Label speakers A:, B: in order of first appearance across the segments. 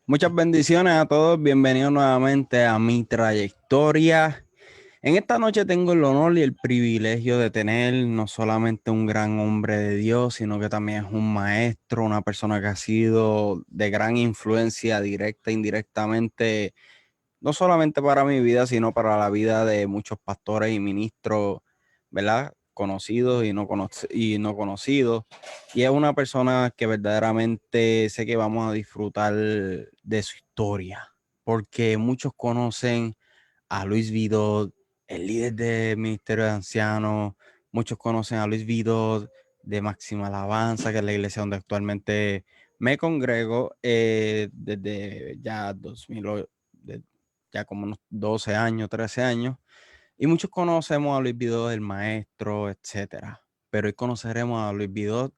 A: Muchas bendiciones a todos, bienvenidos nuevamente a mi trayectoria. En esta noche tengo el honor y el privilegio de tener no solamente un gran hombre de Dios, sino que también es un maestro, una persona que ha sido de gran influencia directa e indirectamente, no solamente para mi vida, sino para la vida de muchos pastores y ministros, ¿verdad? Conocidos y no conocidos. Y es una persona que verdaderamente sé que vamos a disfrutar de su historia, porque muchos conocen a Luis Vidot, el líder del Ministerio de Ancianos. Muchos conocen a Luis Vidot de Máxima Alabanza, que es la iglesia donde actualmente me congrego desde ya 2000, ya como unos 12 años, 13 años. Y muchos conocemos a Luis Vidot, el maestro, etcétera. Pero hoy conoceremos a Luis Vidot,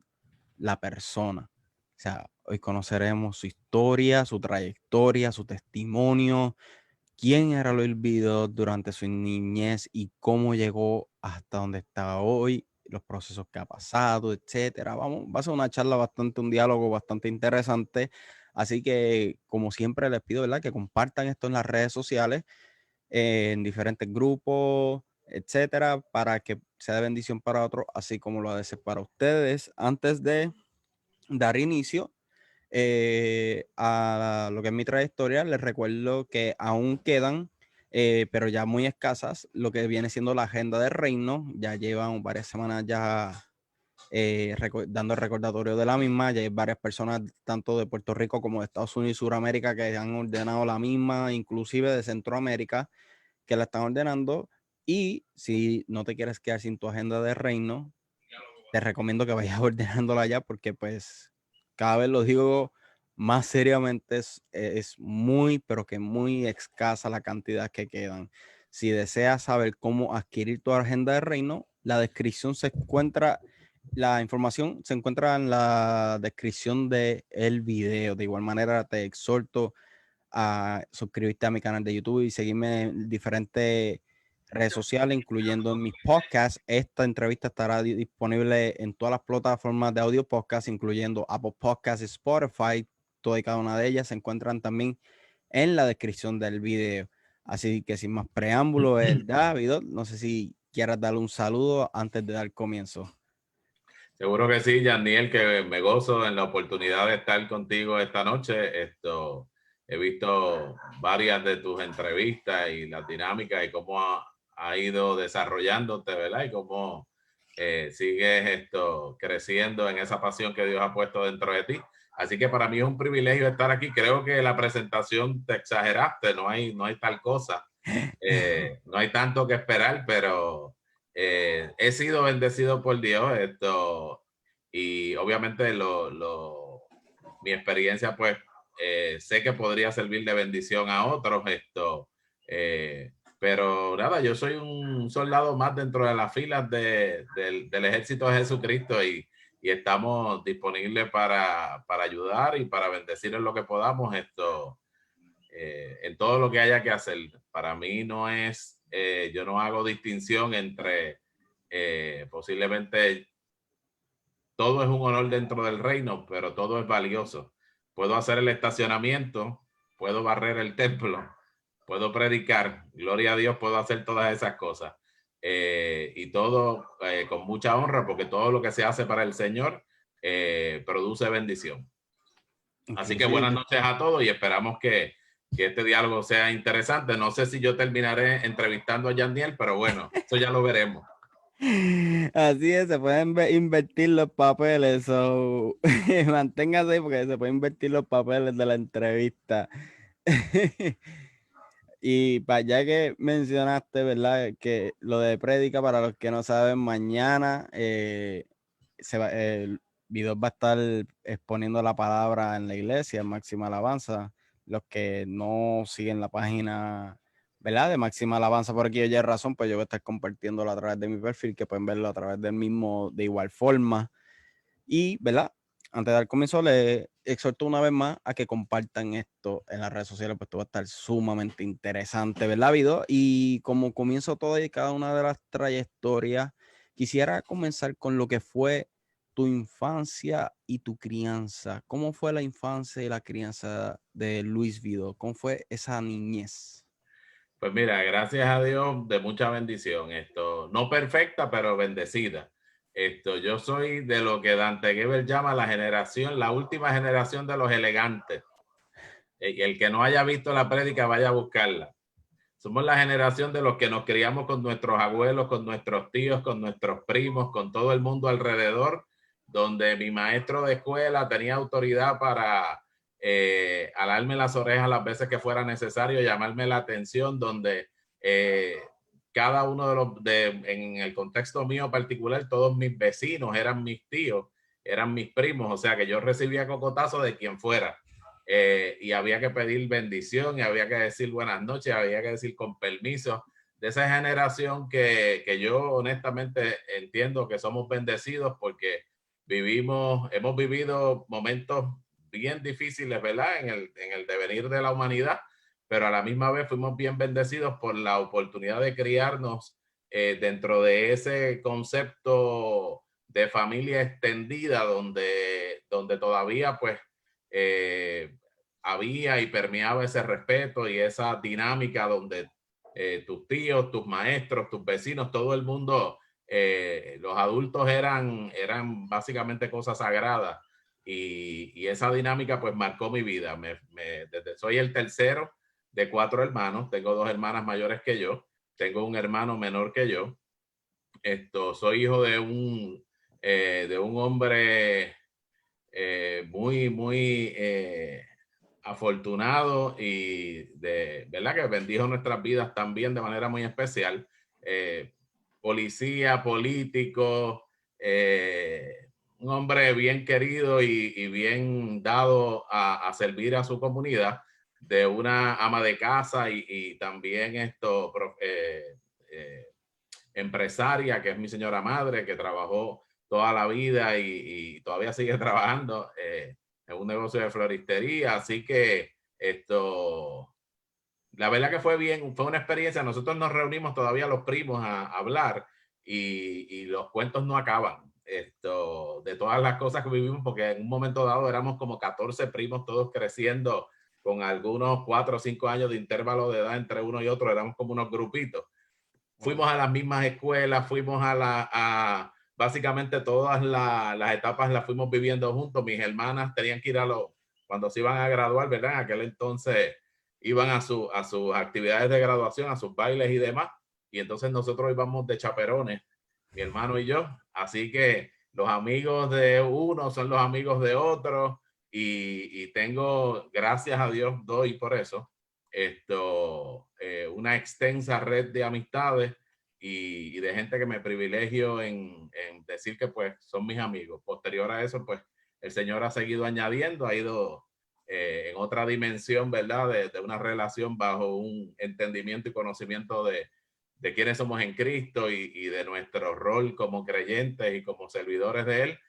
A: la persona. O sea, hoy conoceremos su historia, su trayectoria, su testimonio, quién era Luis Vidot durante su niñez y cómo llegó hasta donde está hoy, los procesos que ha pasado, etcétera. Va a ser una charla bastante, un diálogo bastante interesante. Así que, como siempre, les pido, ¿verdad?, que compartan esto en las redes sociales, en diferentes grupos, etcétera, para que sea de bendición para otros, así como lo ha de ser para ustedes. Antes de dar inicio a lo que es mi trayectoria, les recuerdo que aún quedan, pero ya muy escasas, lo que viene siendo la agenda del reino. Ya llevan varias semanas ya dando el recordatorio de la misma. Ya hay varias personas, tanto de Puerto Rico como de Estados Unidos y Sudamérica, que han ordenado la misma, inclusive de Centroamérica, que la están ordenando. Y si no te quieres quedar sin tu agenda de reino, te recomiendo que vayas ordenándola ya, porque pues cada vez lo digo más seriamente, es muy, pero que muy escasa la cantidad que quedan. Si deseas saber cómo adquirir tu agenda de reino, la información se encuentra en la descripción del video. De igual manera, te exhorto a suscribirte a mi canal de YouTube y seguirme en diferentes redes sociales, incluyendo en mis podcasts. Esta entrevista estará disponible en todas las plataformas de audio podcast, incluyendo Apple Podcasts y Spotify. Todas y cada una de ellas se encuentran también en la descripción del video. Así que sin más preámbulo, el David, no sé si quieras darle un saludo antes de dar comienzo.
B: Seguro que sí, Yaniel, que me gozo en la oportunidad de estar contigo esta noche. He visto varias de tus entrevistas y las dinámicas y cómo ha ido desarrollándote, ¿verdad? Y cómo sigues creciendo en esa pasión que Dios ha puesto dentro de ti. Así que para mí es un privilegio estar aquí. Creo que la presentación te exageraste, no hay tal cosa. No hay tanto que esperar, pero he sido bendecido por Dios y obviamente mi experiencia pues sé que podría servir de bendición a otros eh, pero nada, yo soy un soldado más dentro de las filas del ejército de Jesucristo y estamos disponibles para ayudar y para bendecir en lo que podamos en todo lo que haya que hacer. Para mí no es, yo no hago distinción entre posiblemente todo es un honor dentro del reino, pero todo es valioso. Puedo hacer el estacionamiento, puedo barrer el templo, puedo predicar, gloria a Dios, puedo hacer todas esas cosas. Y todo con mucha honra, porque todo lo que se hace para el Señor produce bendición. Así que buenas
A: Inclusive,
B: noches a todos y esperamos que este diálogo sea interesante. No sé si yo terminaré entrevistando a Yandiel, pero bueno, eso ya lo veremos.
A: así es, se pueden invertir los papeles, so manténgase ahí porque se pueden invertir los papeles de la entrevista. Y para ya que mencionaste, ¿verdad? Que lo de prédica, para los que no saben, mañana el video va a estar exponiendo la palabra en la iglesia, en Máxima Alabanza. Los que no siguen la página, ¿verdad?, de Máxima Alabanza por aquí, oye razón, pues yo voy a estar compartiéndolo a través de mi perfil, que pueden verlo a través del mismo de igual forma. Y, ¿verdad? Antes de dar comienzo, les exhorto una vez más a que compartan esto en las redes sociales, pues esto va a estar sumamente interesante, ¿verdad, Vido? Y como comienzo toda y cada una de las trayectorias, quisiera comenzar con lo que fue tu infancia y tu crianza. ¿Cómo fue la infancia y la crianza de Luis Vido? ¿Cómo fue esa niñez?
B: Pues mira, gracias a Dios de mucha bendición. No perfecta, pero bendecida. Yo soy de lo que Dante Gebel llama la última generación de los elegantes. Y el que no haya visto la prédica, vaya a buscarla. Somos la generación de los que nos criamos con nuestros abuelos, con nuestros tíos, con nuestros primos, con todo el mundo alrededor, donde mi maestro de escuela tenía autoridad para alarme las orejas las veces que fuera necesario, llamarme la atención, donde cada uno en el contexto mío particular, todos mis vecinos eran mis tíos, eran mis primos, o sea que yo recibía cocotazo de quien fuera. Y había que pedir bendición y había que decir buenas noches, había que decir con permiso, de esa generación que yo honestamente entiendo que somos bendecidos porque hemos vivido momentos bien difíciles, ¿verdad? En el devenir de la humanidad, pero a la misma vez fuimos bien bendecidos por la oportunidad de criarnos dentro de ese concepto de familia extendida donde todavía pues había y permeaba ese respeto y esa dinámica donde tus tíos, tus maestros, tus vecinos, todo el mundo, los adultos eran básicamente cosas sagradas y esa dinámica pues marcó mi vida. Soy el tercero de 4 hermanos, tengo 2 hermanas mayores que yo, tengo un hermano menor que yo. Soy hijo de un hombre muy afortunado y de verdad que bendijo nuestras vidas también de manera muy especial. Eh, Policía, político, un hombre bien querido y bien dado a servir a su comunidad, de una ama de casa y también eh, empresaria, que es mi señora madre, que trabajó toda la vida y todavía sigue trabajando en un negocio de floristería. Así que la verdad que fue bien, fue una experiencia. Nosotros nos reunimos todavía los primos a hablar y los cuentos no acaban. De todas las cosas que vivimos, porque en un momento dado éramos como 14 primos, todos creciendo con algunos 4 o 5 años de intervalo de edad entre uno y otro, éramos como unos grupitos. Fuimos a las mismas escuelas, fuimos básicamente todas las etapas las fuimos viviendo juntos. Mis hermanas tenían que ir cuando se iban a graduar, ¿verdad? En aquel entonces iban a sus actividades de graduación, a sus bailes y demás. Y entonces nosotros íbamos de chaperones, mi hermano y yo. Así que los amigos de uno son los amigos de otro. Y tengo, gracias a Dios, doy por eso una extensa red de amistades y de gente que me privilegio en decir que pues son mis amigos. Posterior a eso, pues el Señor ha seguido añadiendo, ha ido en otra dimensión, ¿verdad? De una relación bajo un entendimiento y conocimiento de quiénes somos en Cristo y de nuestro rol como creyentes y como servidores de Él.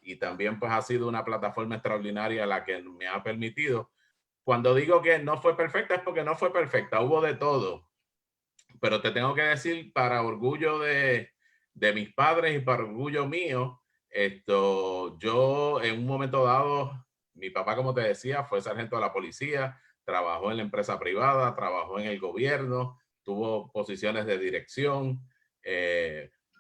B: Y también pues ha sido una plataforma extraordinaria la que me ha permitido. Cuando digo que no fue perfecta es porque no fue perfecta, hubo de todo. Pero te tengo que decir, para orgullo de mis padres y para orgullo mío, yo en un momento dado, mi papá, como te decía, fue sargento de la policía, trabajó en la empresa privada, trabajó en el gobierno, tuvo posiciones de dirección,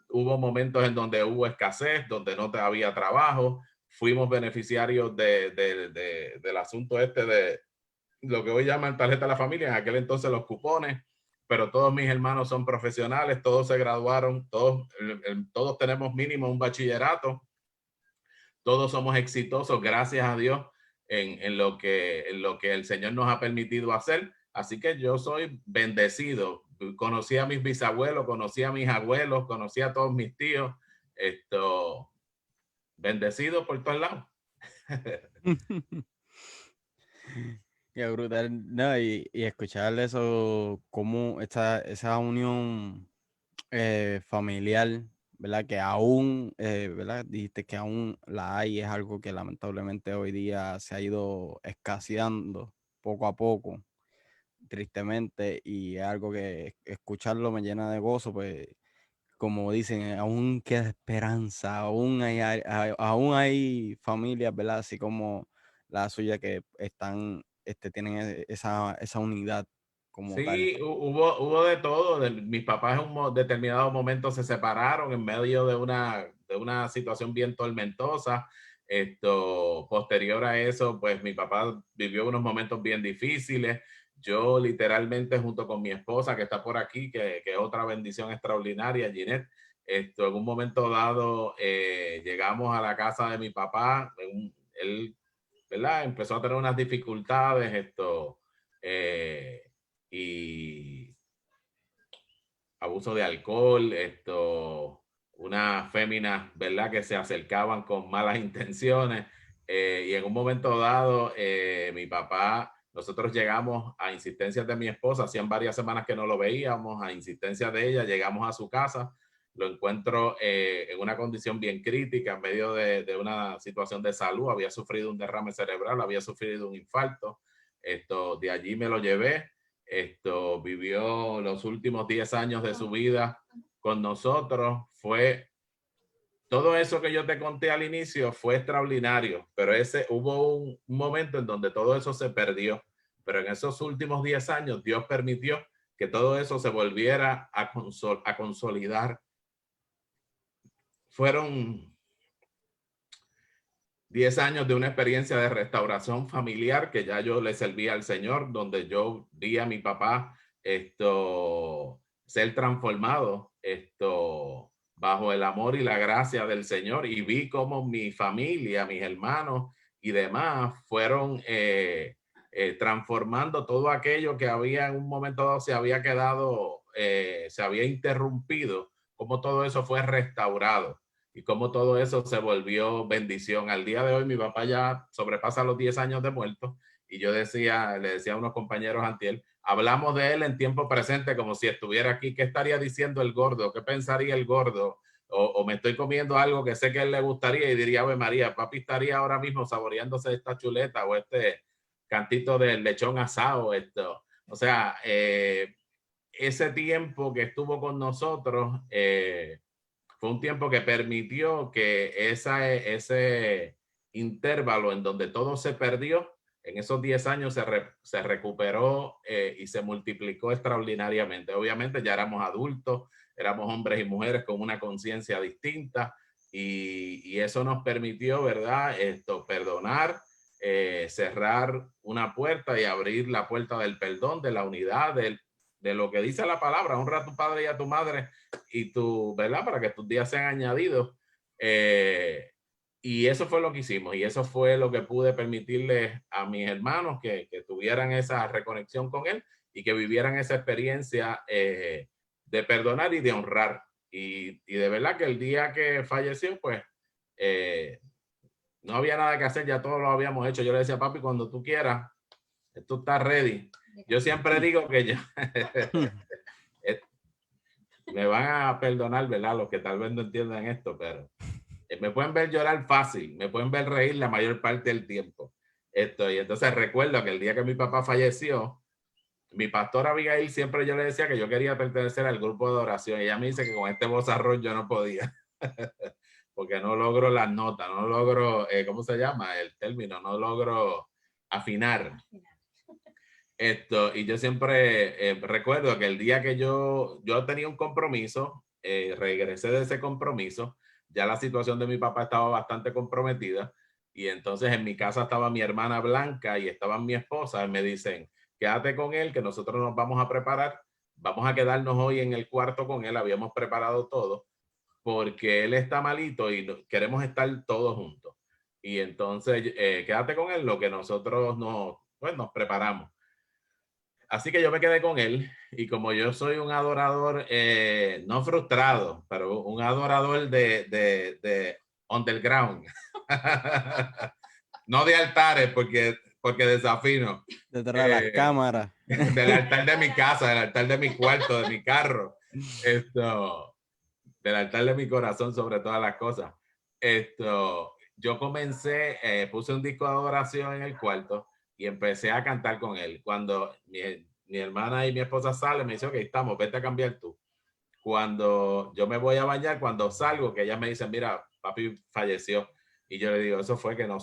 B: hubo momentos en donde hubo escasez, donde no había trabajo, fuimos beneficiarios del asunto de lo que hoy llaman tarjeta de la familia, en aquel entonces los cupones, pero todos mis hermanos son profesionales, todos se graduaron, todos tenemos mínimo un bachillerato, todos somos exitosos, gracias a Dios, en lo que el Señor nos ha permitido hacer. Así que yo soy bendecido. Conocí a mis bisabuelos, conocí a mis abuelos, conocí a todos mis tíos. Bendecido por todos lados.
A: Qué brutal, no, y escuchar eso, cómo esa unión familiar, ¿verdad? Que aún, ¿verdad? Dijiste que aún la hay, es algo que lamentablemente hoy día se ha ido escaseando poco a poco, tristemente, y es algo que escucharlo me llena de gozo, pues como dicen, aún queda esperanza, aún hay familias, ¿verdad? Así como la suya que están, tienen esa unidad como tal.
B: Sí, hubo de todo. Mis papás en un determinado momento se separaron en medio de una situación bien tormentosa. Posterior a eso, pues mi papá vivió unos momentos bien difíciles. Yo literalmente junto con mi esposa que está por aquí, que es otra bendición extraordinaria, Ginette, en un momento dado llegamos a la casa de mi papá. Él, ¿verdad? Empezó a tener unas dificultades, eh, y abuso de alcohol, unas féminas, ¿verdad? Que se acercaban con malas intenciones. Y en un momento dado, mi papá, nosotros llegamos a insistencias de mi esposa, hacían varias semanas que no lo veíamos, a insistencias de ella, llegamos a su casa, lo encuentro en una condición bien crítica, en medio de una situación de salud, había sufrido un derrame cerebral, había sufrido un infarto. De allí me lo llevé. Vivió los últimos 10 años de su vida con nosotros. Fue todo eso que yo te conté al inicio fue extraordinario, pero hubo un momento en donde todo eso se perdió. Pero en esos últimos 10 años Dios permitió que todo eso se volviera a consolidar. Fueron 10 años de una experiencia de restauración familiar que ya yo le servía al Señor, donde yo vi a mi papá ser transformado bajo el amor y la gracia del Señor, y vi cómo mi familia, mis hermanos y demás fueron transformando todo aquello que había en un momento dado se había quedado, se había interrumpido, como todo eso fue restaurado y cómo todo eso se volvió bendición. Al día de hoy mi papá ya sobrepasa los 10 años de muerto, y yo le decía a unos compañeros antier, hablamos de él en tiempo presente como si estuviera aquí. ¿Qué estaría diciendo el gordo? ¿Qué pensaría el gordo? O me estoy comiendo algo que sé que a él le gustaría y diría, Ave María, papi estaría ahora mismo saboreándose esta chuleta o este cantito de lechón asado. O sea, ese tiempo que estuvo con nosotros, fue un tiempo que permitió que ese intervalo en donde todo se perdió, en esos 10 años se recuperó y se multiplicó extraordinariamente. Obviamente ya éramos adultos, éramos hombres y mujeres con una conciencia distinta, y eso nos permitió, ¿verdad? Perdonar, cerrar una puerta y abrir la puerta del perdón, de la unidad, de lo que dice la palabra: honra a tu padre y a tu madre y ¿verdad? Para que tus días sean añadidos. Y eso fue lo que hicimos, y eso fue lo que pude permitirles a mis hermanos que tuvieran esa reconexión con él y que vivieran esa experiencia de perdonar y de honrar. Y de verdad que el día que falleció, pues no había nada que hacer, ya todo lo habíamos hecho. Yo le decía, papi, cuando tú quieras, esto está ready. Yo siempre digo que yo me van a perdonar, ¿verdad? Los que tal vez no entiendan esto, pero me pueden ver llorar fácil, me pueden ver reír la mayor parte del tiempo. Y entonces recuerdo que el día que mi papá falleció, mi pastora Abigail, siempre yo le decía que yo quería pertenecer al grupo de oración, y ella me dice que con este vozarrón yo no podía, porque no logro las notas, no logro, ¿cómo se llama el término? No logro afinar. Y yo siempre recuerdo que el día que yo tenía un compromiso, regresé de ese compromiso, ya la situación de mi papá estaba bastante comprometida, y entonces en mi casa estaba mi hermana Blanca y estaba mi esposa, y me dicen, quédate con él, que nosotros nos vamos a preparar, vamos a quedarnos hoy en el cuarto con él, habíamos preparado todo, porque él está malito y queremos estar todos juntos. Y entonces, quédate con él, lo que nosotros pues, nos preparamos. Así que yo me quedé con él, y como yo soy un adorador, no frustrado, pero un adorador de underground, no de altares porque desafino,
A: Detrás de las cámaras.
B: del altar de mi casa, del altar de mi cuarto, de mi carro, del altar de mi corazón sobre todas las cosas. Yo comencé, puse un disco de adoración en el cuarto y empecé a cantar con él. Cuando mi hermana y mi esposa salen, me dice, ok, estamos, vete a cambiar tú. cuando yo me voy a bañar, cuando salgo, que ellas me dicen, mira, papi falleció. Y yo le digo, eso fue que no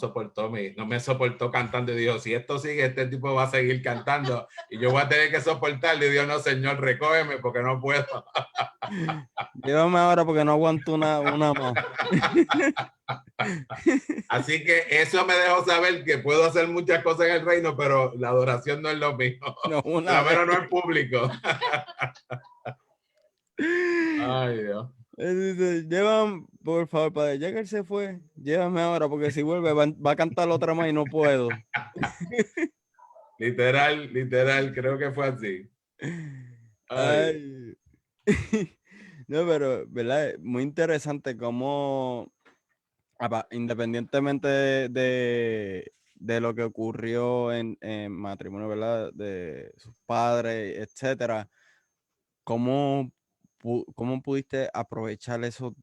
B: me soportó cantando. Y digo, si esto sigue, este tipo va a seguir cantando y yo voy a tener que soportarlo. Y Dios, no, Señor, recógeme porque no puedo.
A: Llévame ahora porque no aguanto una más.
B: Así que eso me dejó saber que puedo hacer muchas cosas en el reino, pero la adoración no es lo mismo.
A: No,
B: Por
A: una
B: lo
A: vez.
B: menos no en público. Ay, Dios.
A: Él dice, llévame, por favor, padre, ya que él se fue, llévame ahora, porque si vuelve va a cantar otra más y no puedo.
B: Literal, literal, creo que fue así. Ay,
A: Ay. No, pero, ¿verdad? Muy interesante cómo, independientemente de lo que ocurrió en matrimonio, ¿verdad? De sus padres, etcétera, ¿cómo, cómo pudiste aprovechar esos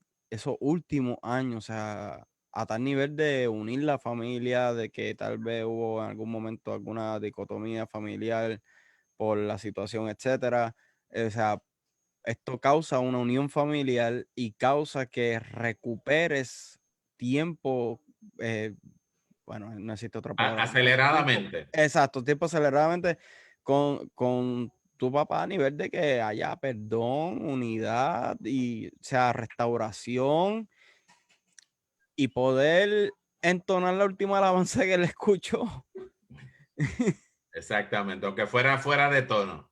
A: últimos años? O sea, a tal nivel de unir la familia, de que tal vez hubo en algún momento alguna dicotomía familiar por la situación, etcétera. O sea, esto causa una unión familiar y causa que recuperes tiempo, bueno, no existe otra palabra, tiempo,
B: aceleradamente.
A: exacto, tiempo aceleradamente con tu papá a nivel de que haya perdón, unidad y, o sea, restauración y poder entonar la última alabanza que le escuchó.
B: Exactamente, aunque fuera fuera de tono.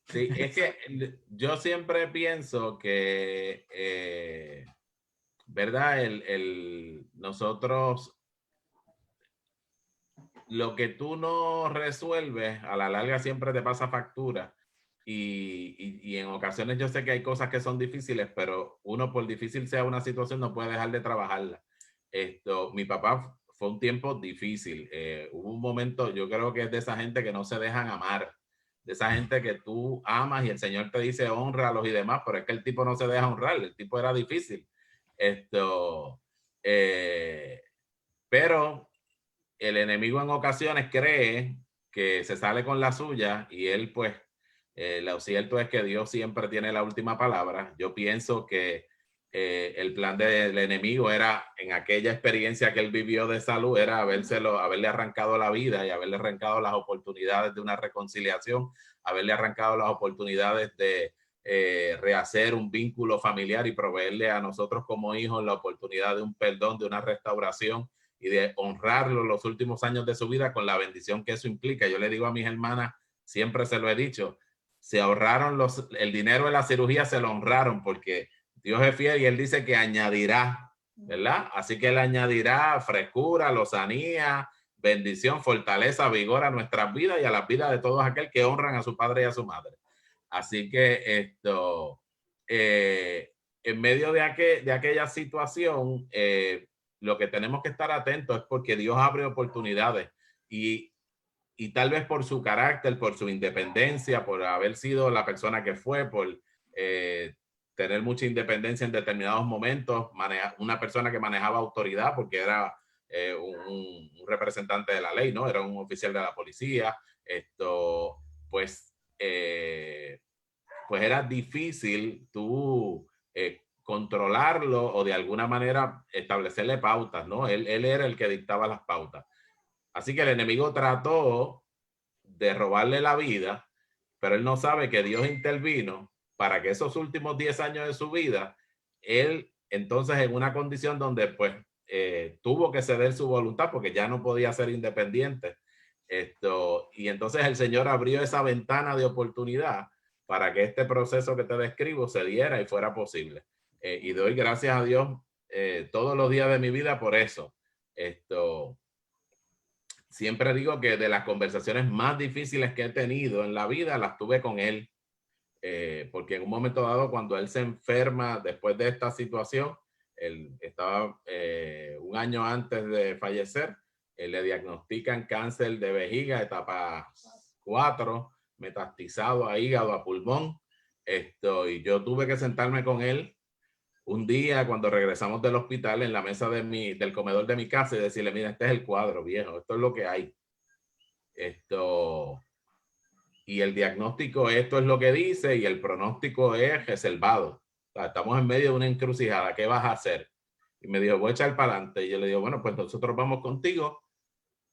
B: Sí, es que yo siempre pienso que, ¿verdad? Nosotros, lo que tú no resuelves, a la larga siempre te pasa factura. Y en ocasiones yo sé que hay cosas que son difíciles, pero uno por difícil sea una situación no puede dejar de trabajarla. Mi papá fue un tiempo difícil. Hubo un momento, yo creo que es de esa gente que no se dejan amar, de esa gente que tú amas y el Señor te dice honralos y demás, pero es que el tipo no se deja honrar, el tipo era difícil. Esto, eh, pero el enemigo en ocasiones cree que se sale con la suya y él pues, lo cierto es que Dios siempre tiene la última palabra. Yo pienso que el plan del enemigo era, en aquella experiencia que él vivió de salud, era haberle arrancado la vida y haberle arrancado las oportunidades de una reconciliación, haberle arrancado las oportunidades de rehacer un vínculo familiar y proveerle a nosotros como hijos la oportunidad de un perdón, de una restauración y de honrarlo los últimos años de su vida con la bendición que eso implica. Yo le digo a mis hermanas, siempre se lo he dicho, se ahorraron el dinero de la cirugía, se lo honraron porque Dios es fiel y Él dice que añadirá, ¿verdad? Así que Él añadirá frescura, lozanía, bendición, fortaleza, vigor a nuestras vidas y a las vidas de todos aquel que honran a su padre y a su madre. Así que en medio de aquella situación, lo que tenemos que estar atentos es porque Dios abre oportunidades y, y tal vez por su carácter, por su independencia, por haber sido la persona que fue, por tener mucha independencia en determinados momentos, una persona que manejaba autoridad porque era un representante de la ley, ¿no? Era un oficial de la policía, pues, pues era difícil tú controlarlo o de alguna manera establecerle pautas, ¿no? Él era el que dictaba las pautas. Así que el enemigo trató de robarle la vida, pero él no sabe que Dios intervino para que esos últimos 10 años de su vida, él entonces en una condición donde pues tuvo que ceder su voluntad porque ya no podía ser independiente. Y entonces el Señor abrió esa ventana de oportunidad para que este proceso que te describo se diera y fuera posible. Y doy gracias a Dios todos los días de mi vida por eso. Siempre digo que de las conversaciones más difíciles que he tenido en la vida, las tuve con él. Porque en un momento dado, cuando él se enferma después de esta situación, él estaba un año antes de fallecer, le diagnostican cáncer de vejiga, etapa 4, metastizado a hígado, a pulmón. Y yo tuve que sentarme con él un día cuando regresamos del hospital en la mesa del comedor de mi casa y decirle, mira, este es el cuadro, viejo, esto es lo que hay. Esto, y el diagnóstico esto es lo que dice y el pronóstico es reservado. O sea, estamos en medio de una encrucijada, ¿qué vas a hacer? Y me dijo, voy a echar para adelante. Y yo le digo, bueno, pues nosotros vamos contigo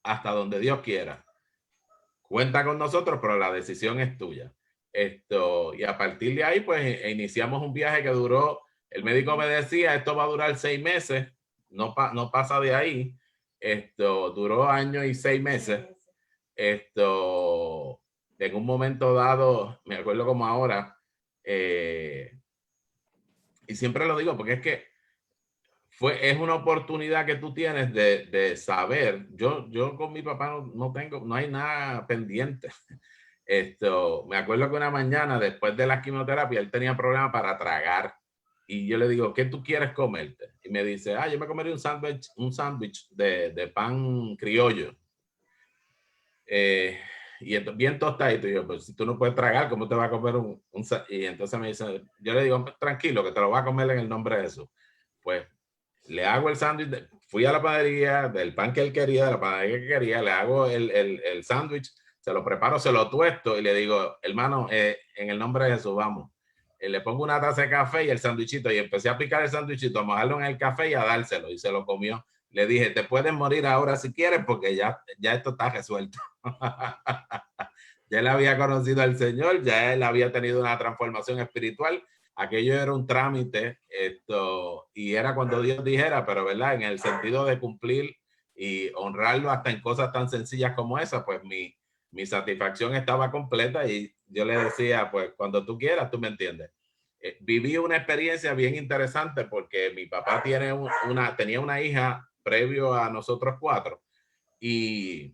B: hasta donde Dios quiera. Cuenta con nosotros, pero la decisión es tuya. Y a partir de ahí, pues iniciamos un viaje que duró, el médico me decía, esto va a durar 6 meses, no pasa de ahí. Duró 1 año y 6 meses. En un momento dado, me acuerdo como ahora, y siempre lo digo porque es que es una oportunidad que tú tienes de saber. Yo con mi papá no hay nada pendiente. Me acuerdo que una mañana después de la quimioterapia él tenía problemas para tragar y yo le digo, ¿qué tú quieres comerte? Y me dice, yo me comería un sándwich de pan criollo. Y bien tostadito. Y yo, pues si tú no puedes tragar, ¿cómo te va a comer Y entonces me dice, yo le digo, tranquilo, que te lo va a comer en el nombre de Jesús. Pues le hago el sándwich, fui a la panadería del pan que él quería, de la panadería que quería, le hago el sándwich, se lo preparo, se lo tuesto y le digo, hermano, en el nombre de Jesús, vamos. Le pongo una taza de café y el sándwichito y empecé a picar el sándwichito, a mojarlo en el café y a dárselo y se lo comió. Le dije, te puedes morir ahora si quieres porque ya esto está resuelto. Ya él había conocido al Señor, ya él había tenido una transformación espiritual. Aquello era un trámite, y era cuando Dios dijera, pero verdad, en el sentido de cumplir y honrarlo hasta en cosas tan sencillas como esa, pues mi satisfacción estaba completa y yo le decía, pues cuando tú quieras, tú me entiendes. Viví una experiencia bien interesante porque mi papá tenía una hija previo a nosotros 4 y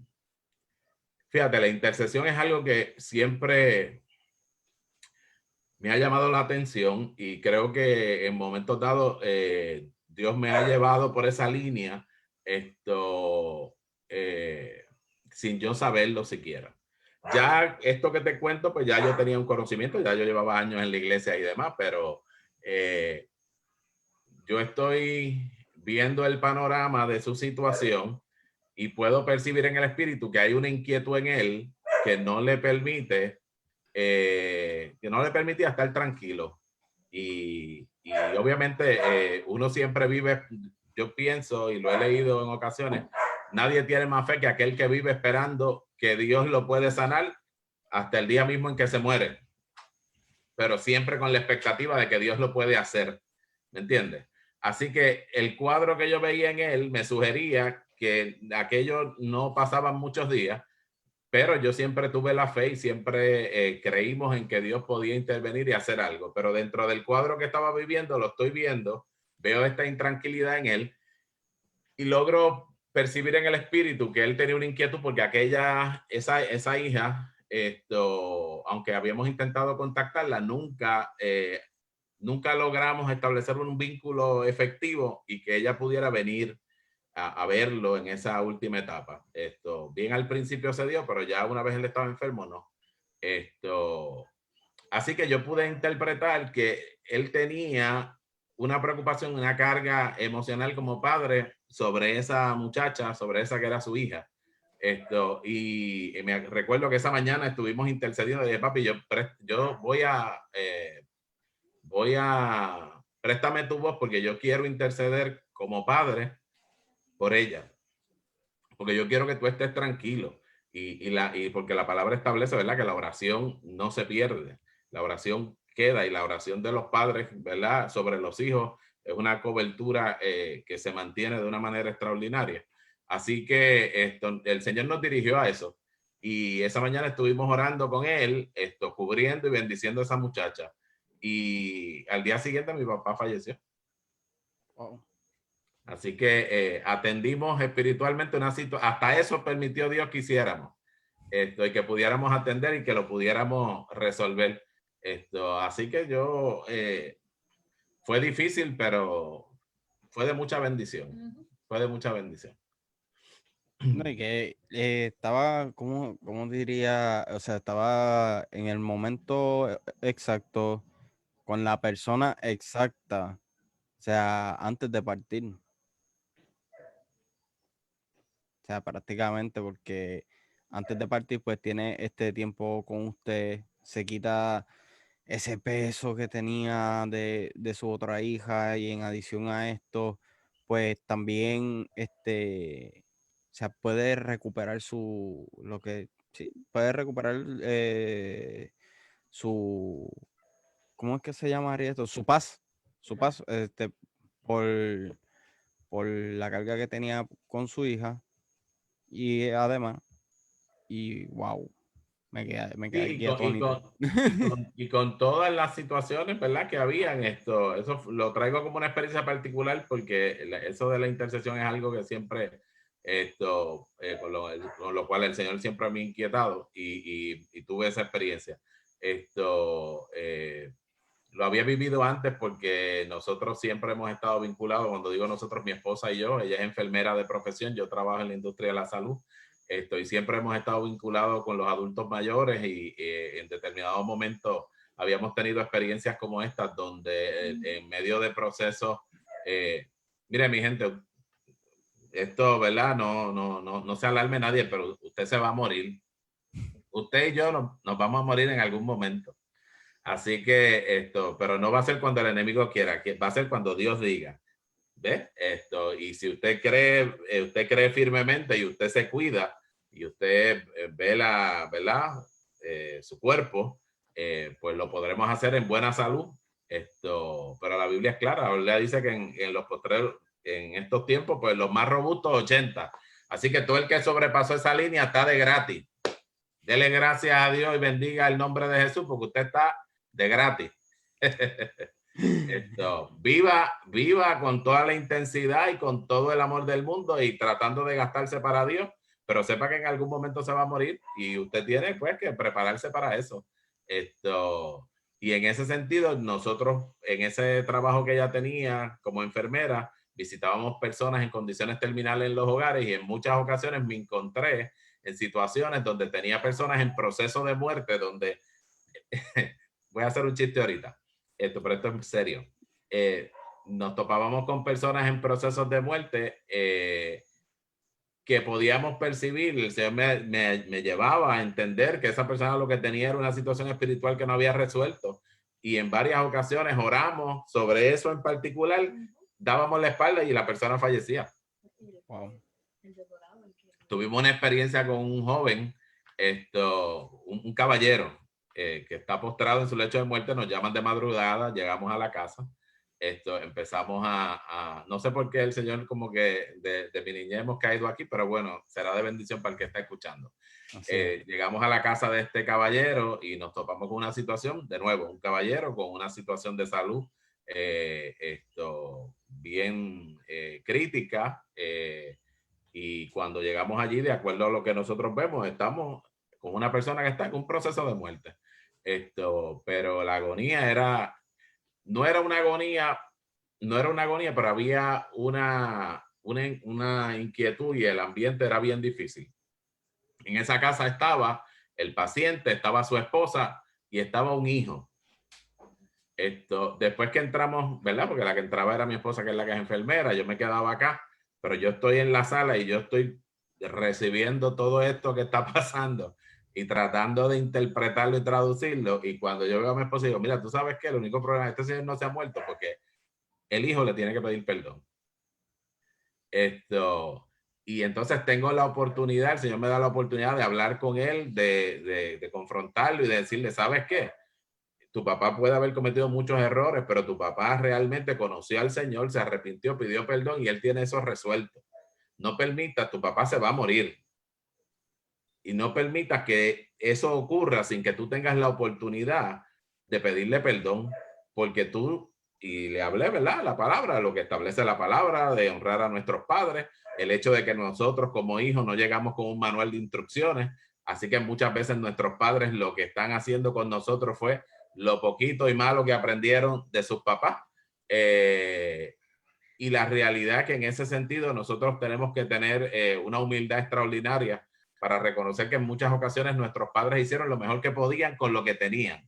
B: fíjate, la intercesión es algo que siempre me ha llamado la atención y creo que en momentos dados Dios me ha llevado por esa línea eh, sin yo saberlo siquiera. Ya esto que te cuento, pues ya yo tenía un conocimiento, ya yo llevaba años en la iglesia y demás, pero yo estoy viendo el panorama de su situación y puedo percibir en el espíritu que hay una inquietud en él que no le permite, estar tranquilo. Y obviamente uno siempre vive, yo pienso y lo he leído en ocasiones, nadie tiene más fe que aquel que vive esperando que Dios lo puede sanar hasta el día mismo en que se muere, pero siempre con la expectativa de que Dios lo puede hacer, ¿me entiendes? Así que el cuadro que yo veía en él me sugería que aquello no pasaban muchos días, pero yo siempre tuve la fe y siempre creímos en que Dios podía intervenir y hacer algo. Pero dentro del cuadro que estaba viviendo, lo estoy viendo, veo esta intranquilidad en él y logro percibir en el espíritu que él tenía una inquietud porque esa hija, aunque habíamos intentado contactarla, nunca logramos establecer un vínculo efectivo y que ella pudiera venir a verlo en esa última etapa. Bien al principio se dio, pero ya una vez él estaba enfermo, no. Así que yo pude interpretar que él tenía una preocupación, una carga emocional como padre sobre esa muchacha, sobre esa que era su hija. Y me recuerdo que esa mañana estuvimos intercediendo de papi, yo préstame tu voz porque yo quiero interceder como padre por ella, porque yo quiero que tú estés tranquilo y porque la palabra establece, ¿verdad? Que la oración no se pierde, la oración queda y la oración de los padres, ¿verdad? Sobre los hijos es una cobertura que se mantiene de una manera extraordinaria. Así que el Señor nos dirigió a eso y esa mañana estuvimos orando con él, cubriendo y bendiciendo a esa muchacha. Y al día siguiente mi papá falleció.
A: Wow.
B: Así que atendimos espiritualmente una situación, hasta eso permitió Dios que hiciéramos y que pudiéramos atender y que lo pudiéramos resolver. Así que fue difícil, pero fue de mucha bendición. Fue de mucha bendición.
A: No, y que estaba, ¿cómo diría? O sea, estaba en el momento exacto, con la persona exacta, o sea, antes de partir. O sea, prácticamente porque antes de partir, pues tiene este tiempo con usted, se quita ese peso que tenía de su otra hija y en adición a esto, pues también o sea, puede recuperar sí, puede recuperar su, ¿cómo es que se llamaría esto? Su paz, por, por la carga que tenía con su hija y además, y wow, me quedé
B: Y
A: aquí atónito.
B: y con todas las situaciones, ¿verdad? Que habían esto, lo traigo como una experiencia particular porque eso de la intercesión es algo que siempre, con lo cual el Señor siempre me ha inquietado y tuve esa experiencia. Lo había vivido antes porque nosotros siempre hemos estado vinculados, cuando digo nosotros, mi esposa y yo, ella es enfermera de profesión, yo trabajo en la industria de la salud, y siempre hemos estado vinculados con los adultos mayores y en determinados momentos habíamos tenido experiencias como estas donde en medio de procesos, mire mi gente, esto, ¿verdad? No se alarme nadie, pero usted se va a morir. Usted y yo nos vamos a morir en algún momento. Así que pero no va a ser cuando el enemigo quiera, que va a ser cuando Dios diga. ¿Ve? Y si usted cree firmemente y usted se cuida y usted ve ¿verdad? Su cuerpo, pues lo podremos hacer en buena salud. Pero la Biblia es clara, la Biblia dice que en los postreros, en estos tiempos, pues los más robustos 80. Así que todo el que sobrepasó esa línea está de gratis. Dele gracias a Dios y bendiga el nombre de Jesús porque usted está de gratis. Viva con toda la intensidad y con todo el amor del mundo y tratando de gastarse para Dios, pero sepa que en algún momento se va a morir y usted tiene pues que prepararse para eso. Y en ese sentido, nosotros en ese trabajo que ella tenía como enfermera, visitábamos personas en condiciones terminales en los hogares y en muchas ocasiones me encontré en situaciones donde tenía personas en proceso de muerte, donde voy a hacer un chiste ahorita, pero esto es serio. Nos topábamos con personas en procesos de muerte que podíamos percibir, el Señor me llevaba a entender que esa persona lo que tenía era una situación espiritual que no había resuelto. Y en varias ocasiones oramos sobre eso en particular, dábamos la espalda y la persona fallecía.
A: Wow.
B: Tuvimos una experiencia con un joven, un caballero que está postrado en su lecho de muerte, nos llaman de madrugada, llegamos a la casa, empezamos no sé por qué el Señor como que de mi niñez hemos caído aquí, pero bueno, será de bendición para el que está escuchando. Llegamos a la casa de este caballero y nos topamos con una situación, de nuevo, un caballero con una situación de salud bien crítica, y cuando llegamos allí, de acuerdo a lo que nosotros vemos, estamos con una persona que está en un proceso de muerte. Pero la agonía no era una agonía, pero había una inquietud y el ambiente era bien difícil. En esa casa estaba el paciente, estaba su esposa y estaba un hijo. Después que entramos, ¿verdad? Porque la que entraba era mi esposa, que es la que es enfermera, yo me quedaba acá, pero yo estoy en la sala y yo estoy recibiendo todo esto que está pasando y tratando de interpretarlo y traducirlo. Y cuando yo veo a mi esposa, digo, mira, tú sabes que el único problema es que este señor no se ha muerto porque el hijo le tiene que pedir perdón. Y entonces tengo la oportunidad, el Señor me da la oportunidad de hablar con él, de confrontarlo y de decirle, ¿sabes qué? Tu papá puede haber cometido muchos errores, pero tu papá realmente conoció al Señor, se arrepintió, pidió perdón y él tiene eso resuelto. No permitas, tu papá se va a morir. Y no permitas que eso ocurra sin que tú tengas la oportunidad de pedirle perdón, porque tú, y le hablé, ¿verdad? La palabra, lo que establece la palabra, de honrar a nuestros padres, el hecho de que nosotros como hijos no llegamos con un manual de instrucciones, así que muchas veces nuestros padres lo que están haciendo con nosotros fue lo poquito y malo que aprendieron de sus papás. Y la realidad que en ese sentido nosotros tenemos que tener una humildad extraordinaria para reconocer que en muchas ocasiones nuestros padres hicieron lo mejor que podían con lo que tenían.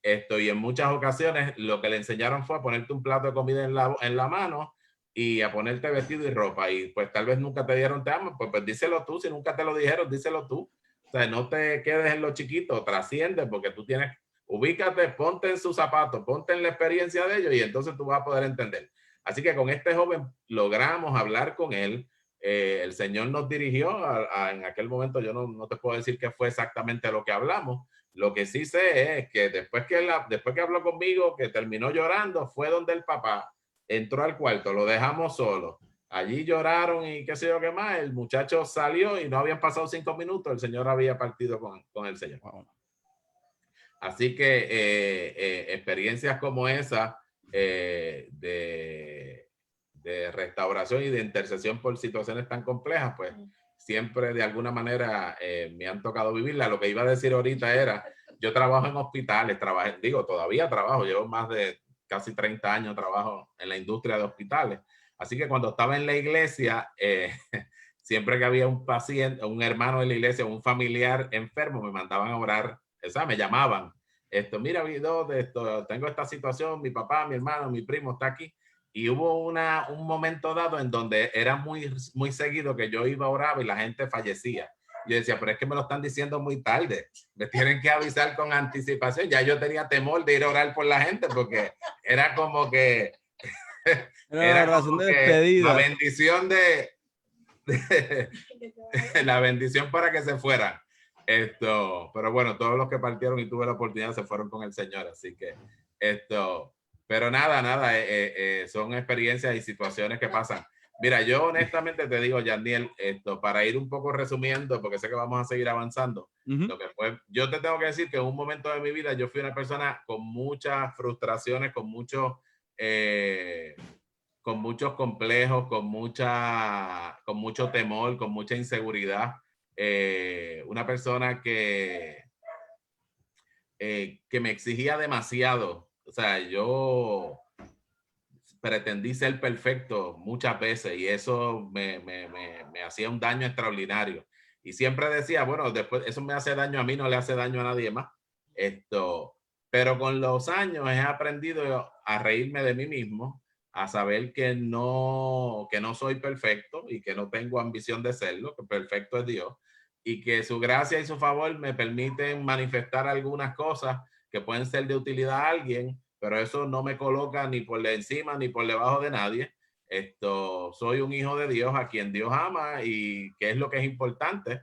B: Y en muchas ocasiones lo que le enseñaron fue a ponerte un plato de comida en la mano y a ponerte vestido y ropa, y pues tal vez nunca te dieron te amo, pues díselo tú, si nunca te lo dijeron, díselo tú. O sea, no te quedes en lo chiquito, trasciende, porque tú tienes, ubícate, ponte en sus zapatos, ponte en la experiencia de ellos y entonces tú vas a poder entender. Así que con este joven logramos hablar con él. El Señor nos dirigió en aquel momento, yo no te puedo decir qué fue exactamente lo que hablamos. Lo que sí sé es que después que habló conmigo, que terminó llorando, fue donde el papá entró al cuarto, lo dejamos solo. Allí lloraron y qué sé yo qué más. El muchacho salió y no habían pasado 5 minutos. El señor había partido con el Señor.
A: Wow.
B: Así que experiencias como esa de restauración y de intercesión por situaciones tan complejas, pues siempre de alguna manera me han tocado vivirla. Lo que iba a decir ahorita era, yo trabajo en hospitales, todavía trabajo, llevo más de casi 30 años trabajo en la industria de hospitales. Así que cuando estaba en la iglesia, siempre que había un paciente, un hermano de la iglesia, un familiar enfermo, me mandaban a orar, o sea, me llamaban. Mira, video de esto, tengo esta situación, mi papá, mi hermano, mi primo está aquí. Y hubo un momento dado en donde era muy seguido que yo iba a orar y la gente fallecía. Yo decía, pero es que me lo están diciendo muy tarde, me tienen que avisar con anticipación. Ya yo tenía temor de ir a orar por la gente porque era como que
A: Era una
B: era
A: oración
B: como
A: de
B: que la
A: despedida.
B: bendición la bendición para que se fueran. Pero bueno, todos los que partieron y tuve la oportunidad se fueron con el Señor, así que pero nada, son experiencias y situaciones que pasan. Mira, yo honestamente te digo, Yandiel, para ir un poco resumiendo, porque sé que vamos a seguir avanzando, lo que fue, yo te tengo que decir que en un momento de mi vida yo fui una persona con muchas frustraciones, con muchos complejos, con mucho temor, con mucha inseguridad. Una persona que me exigía demasiado. O sea, yo pretendí ser perfecto muchas veces y eso me hacía un daño extraordinario. Y siempre decía, bueno, después eso me hace daño a mí, no le hace daño a nadie más. Pero con los años he aprendido a reírme de mí mismo, a saber que no soy perfecto y que no tengo ambición de serlo, que perfecto es Dios y que su gracia y su favor me permiten manifestar algunas cosas que pueden ser de utilidad a alguien, pero eso no me coloca ni por encima ni por debajo de nadie. Soy un hijo de Dios a quien Dios ama y qué es lo que es importante.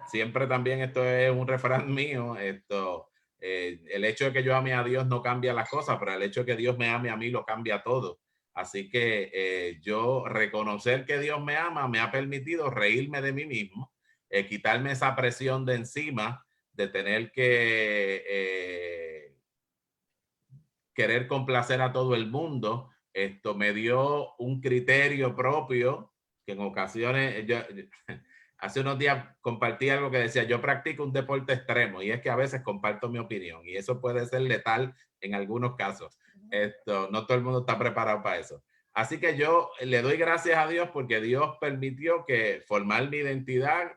B: Siempre también esto es un refrán mío. El hecho de que yo ame a Dios no cambia las cosas, pero el hecho de que Dios me ame a mí lo cambia todo. Así que yo reconocer que Dios me ama me ha permitido reírme de mí mismo, quitarme esa presión de encima de tener que querer complacer a todo el mundo. Esto me dio un criterio propio que en ocasiones hace unos días compartí algo que decía, yo practico un deporte extremo y es que a veces comparto mi opinión y eso puede ser letal en algunos casos. No todo el mundo está preparado para eso. Así que yo le doy gracias a Dios porque Dios permitió que formar mi identidad,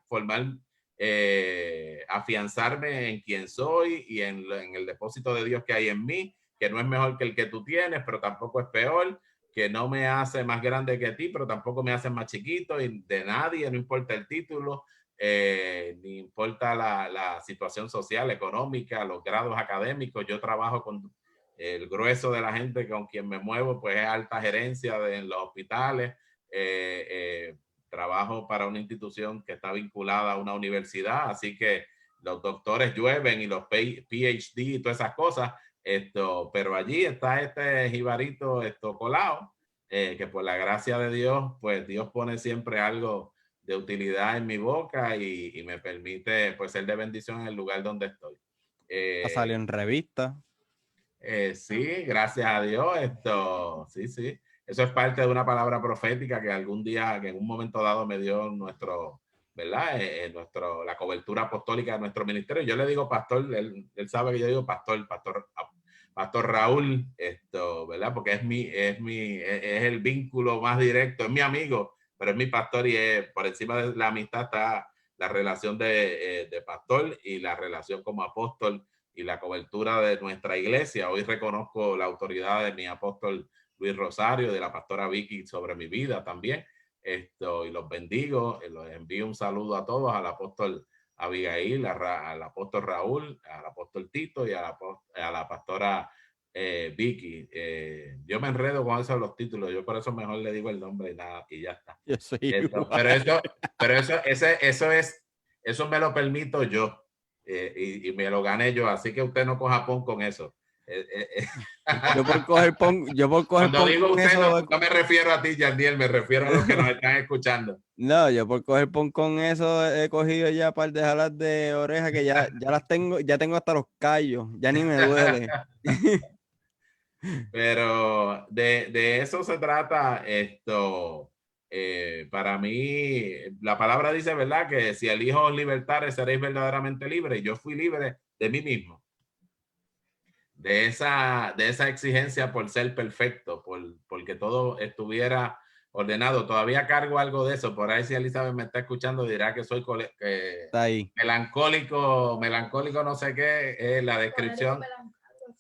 B: afianzarme en quién soy y en el depósito de Dios que hay en mí, que no es mejor que el que tú tienes, pero tampoco es peor, que no me hace más grande que ti, pero tampoco me hace más chiquito, y de nadie, no importa el título, ni importa la situación social, económica, los grados académicos. Yo trabajo con el grueso de la gente con quien me muevo, pues es alta gerencia en los hospitales. Trabajo para una institución que está vinculada a una universidad, así que los doctores llueven y los PhD y todas esas cosas. Pero allí está este jibarito colado, que por la gracia de Dios, pues Dios pone siempre algo de utilidad en mi boca y me permite pues ser de bendición en el lugar donde estoy.
A: Salió en revista.
B: Sí, gracias a Dios, sí. Eso es parte de una palabra profética que algún día, que en un momento dado me dio ¿verdad? La cobertura apostólica de nuestro ministerio. Yo le digo pastor, él sabe que yo digo pastor Raúl, ¿verdad? Porque es el vínculo más directo, es mi amigo, pero es mi pastor y por encima de la amistad está la relación de pastor y la relación como apóstol y la cobertura de nuestra iglesia. Hoy reconozco la autoridad de mi apóstol Luis Rosario, de la pastora Vicky sobre mi vida también. Y los bendigo, los envío un saludo a todos, al apóstol Abigail, al apóstol Raúl, al apóstol Tito y a la pastora Vicky. Yo me enredo con eso de los títulos, yo por eso mejor le digo el nombre y nada, y ya está.
A: Yo soy igual.
B: Eso me lo permito yo y me lo gané yo, así que usted no coja pon con eso.
A: Yo por coger
B: Cuando
A: pon
B: digo
A: con
B: usted,
A: eso,
B: no me refiero a ti, Yandiel, me refiero a los que nos están escuchando.
A: no, yo por coger pon con eso he cogido ya par de jalas de oreja que ya las tengo, ya tengo hasta los callos, ya ni me duele.
B: Pero de eso se trata para mí, la palabra dice, ¿verdad? Que si el Hijo os libertare, seréis verdaderamente libres. Yo fui libre de mí mismo. De esa exigencia por ser perfecto, porque todo estuviera ordenado. Todavía cargo algo de eso. Por ahí si Elizabeth me está escuchando dirá que soy
A: Está ahí.
B: melancólico, no sé qué, es la descripción.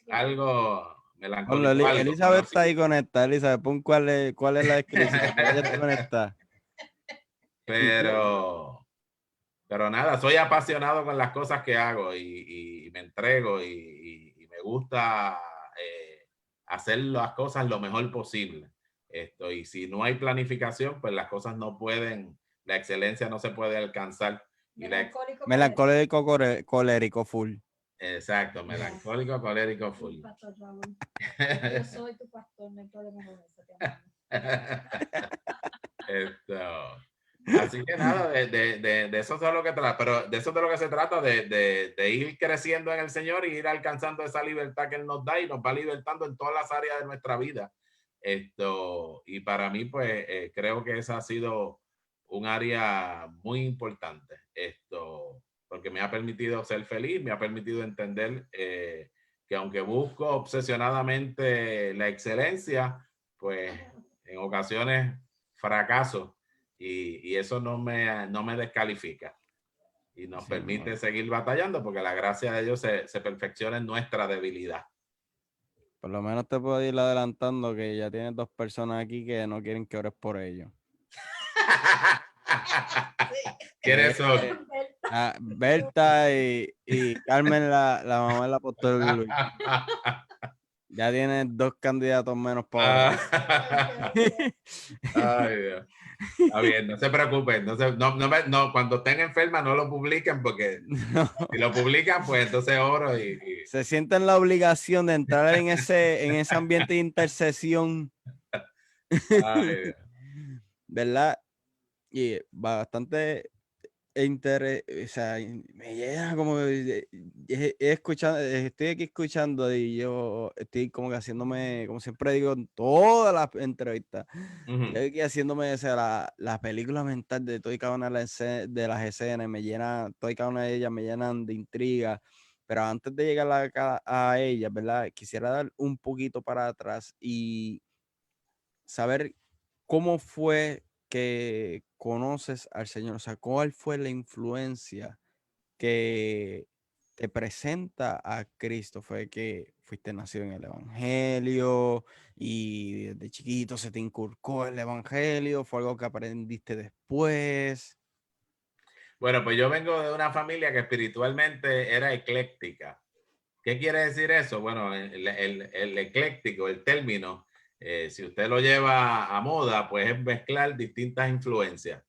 B: Algo melancólico.
A: Elizabeth está ahí conectada. Elizabeth, pon cuál es la descripción. Ella está conectada.
B: Pero nada, soy apasionado con las cosas que hago y me entrego y me gusta hacer las cosas lo mejor posible. Y si no hay planificación, pues las cosas no pueden, la excelencia no se puede alcanzar.
A: Melancólico, colérico, full.
B: Exacto, melancólico, colérico, full.
C: Pastor Raúl. Yo soy tu pastor, no hay problema con eso.
B: Así que nada, de eso es lo que trata, pero de eso es de lo que se trata, de ir creciendo en el Señor y ir alcanzando esa libertad que Él nos da y nos va libertando en todas las áreas de nuestra vida. Y para mí, pues, creo que esa ha sido un área muy importante, porque me ha permitido ser feliz, me ha permitido entender que aunque busco obsesionadamente la excelencia, pues en ocasiones fracaso. Y eso no me descalifica y nos permite seguir batallando porque la gracia de Dios se perfecciona en nuestra debilidad.
A: Por lo menos te puedo ir adelantando que ya tienes 2 personas aquí que no quieren que ores por ellos.
B: ¿Quiénes son?
A: Berta y Carmen, la mamá del apóstol Luis. Ya tienes 2 candidatos menos para orar.
B: Ay, Dios. Está bien, no se preocupen. Cuando estén enfermas no lo publiquen porque si lo publican, pues entonces oro y...
A: Se sienten la obligación de entrar en ese ambiente de intercesión.
B: Ay, Dios.
A: ¿Verdad? Y bastante o sea, me llena como estoy aquí escuchando y yo estoy como que haciéndome, como siempre digo en todas las entrevistas, estoy aquí haciéndome la película mental de toda y cada una de las escenas, toda y cada una de ellas me llenan de intriga, pero antes de llegar a ellas, ¿verdad? Quisiera dar un poquito para atrás y saber cómo fue que conoces al Señor, o sea, cuál fue la influencia que te presenta a Cristo. Fue que fuiste nacido en el Evangelio y desde chiquito se te inculcó el Evangelio, fue algo que aprendiste después.
B: Bueno, pues yo vengo de una familia que espiritualmente era ecléctica. ¿Qué quiere decir eso? Bueno, el ecléctico, el término, si usted lo lleva a moda, pues es mezclar distintas influencias.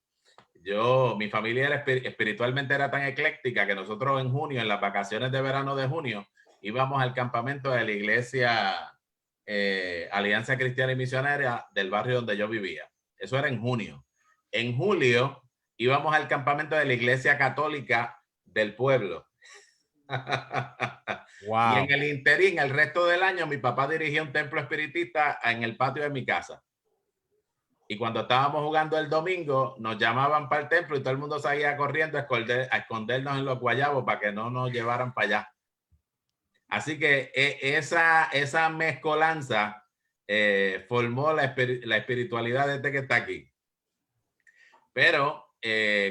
B: Mi familia espiritualmente era tan ecléctica que nosotros en junio, en las vacaciones de verano de junio, íbamos al campamento de la iglesia Alianza Cristiana y Misionera del barrio donde yo vivía. Eso era en junio. En julio íbamos al campamento de la iglesia católica del pueblo.
A: Wow.
B: Y en el interín, el resto del año, mi papá dirigía un templo espiritista en el patio de mi casa. Y cuando estábamos jugando el domingo, nos llamaban para el templo y todo el mundo salía corriendo a escondernos en los guayabos para que no nos llevaran para allá. Así que esa mezcolanza formó la espiritualidad de este que está aquí. Pero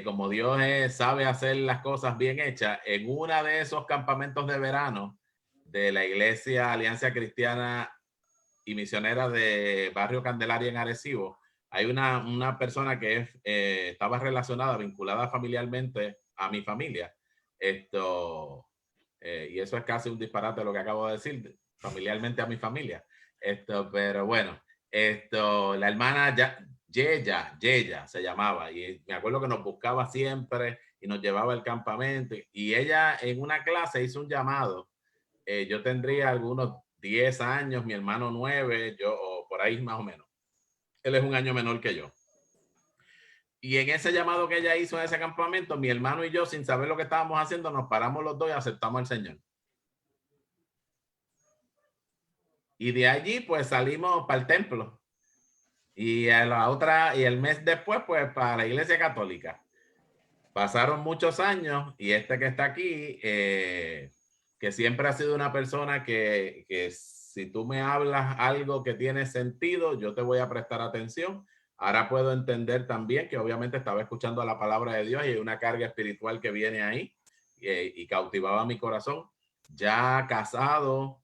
B: como Dios sabe hacer las cosas bien hechas, en uno de esos campamentos de verano de la iglesia Alianza Cristiana y misionera de Barrio Candelaria en Arecibo, hay una persona que estaba relacionada, vinculada familiarmente a mi familia. Y eso es casi un disparate lo que acabo de decir, familiarmente a mi familia. Pero bueno, la hermana Yeya se llamaba, y me acuerdo que nos buscaba siempre y nos llevaba al campamento, y ella en una clase hizo un llamado. Yo tendría algunos 10 años, mi hermano 9, yo, o por ahí más o menos. Él es un año menor que yo. Y en ese llamado que ella hizo en ese campamento, mi hermano y yo, sin saber lo que estábamos haciendo, nos paramos los dos y aceptamos al Señor. Y de allí, pues salimos para el templo. Y el mes después, pues para la iglesia católica. Pasaron muchos años y este que está aquí, que siempre ha sido una persona que si tú me hablas algo que tiene sentido, yo te voy a prestar atención. Ahora puedo entender también que obviamente estaba escuchando la palabra de Dios y hay una carga espiritual que viene ahí y cautivaba mi corazón. Ya casado,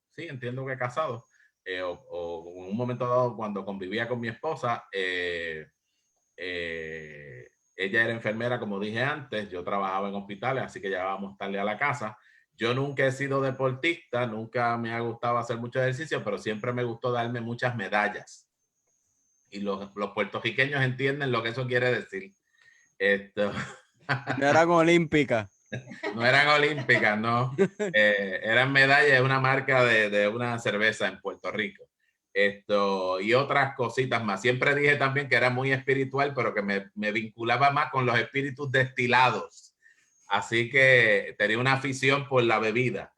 B: sí, entiendo que casado, o en un momento dado cuando convivía con mi esposa, ella era enfermera, como dije antes, yo trabajaba en hospitales, así que llegábamos tarde a la casa. Yo nunca he sido deportista, nunca me ha gustado hacer mucho ejercicio, pero siempre me gustó darme muchas medallas. Y los puertorriqueños entienden lo que eso quiere decir.
A: No eran olímpicas.
B: No eran olímpicas, no. Eran medallas de una marca de una cerveza en Puerto Rico. Y otras cositas más. Siempre dije también que era muy espiritual, pero que me vinculaba más con los espíritus destilados. Así que tenía una afición por la bebida.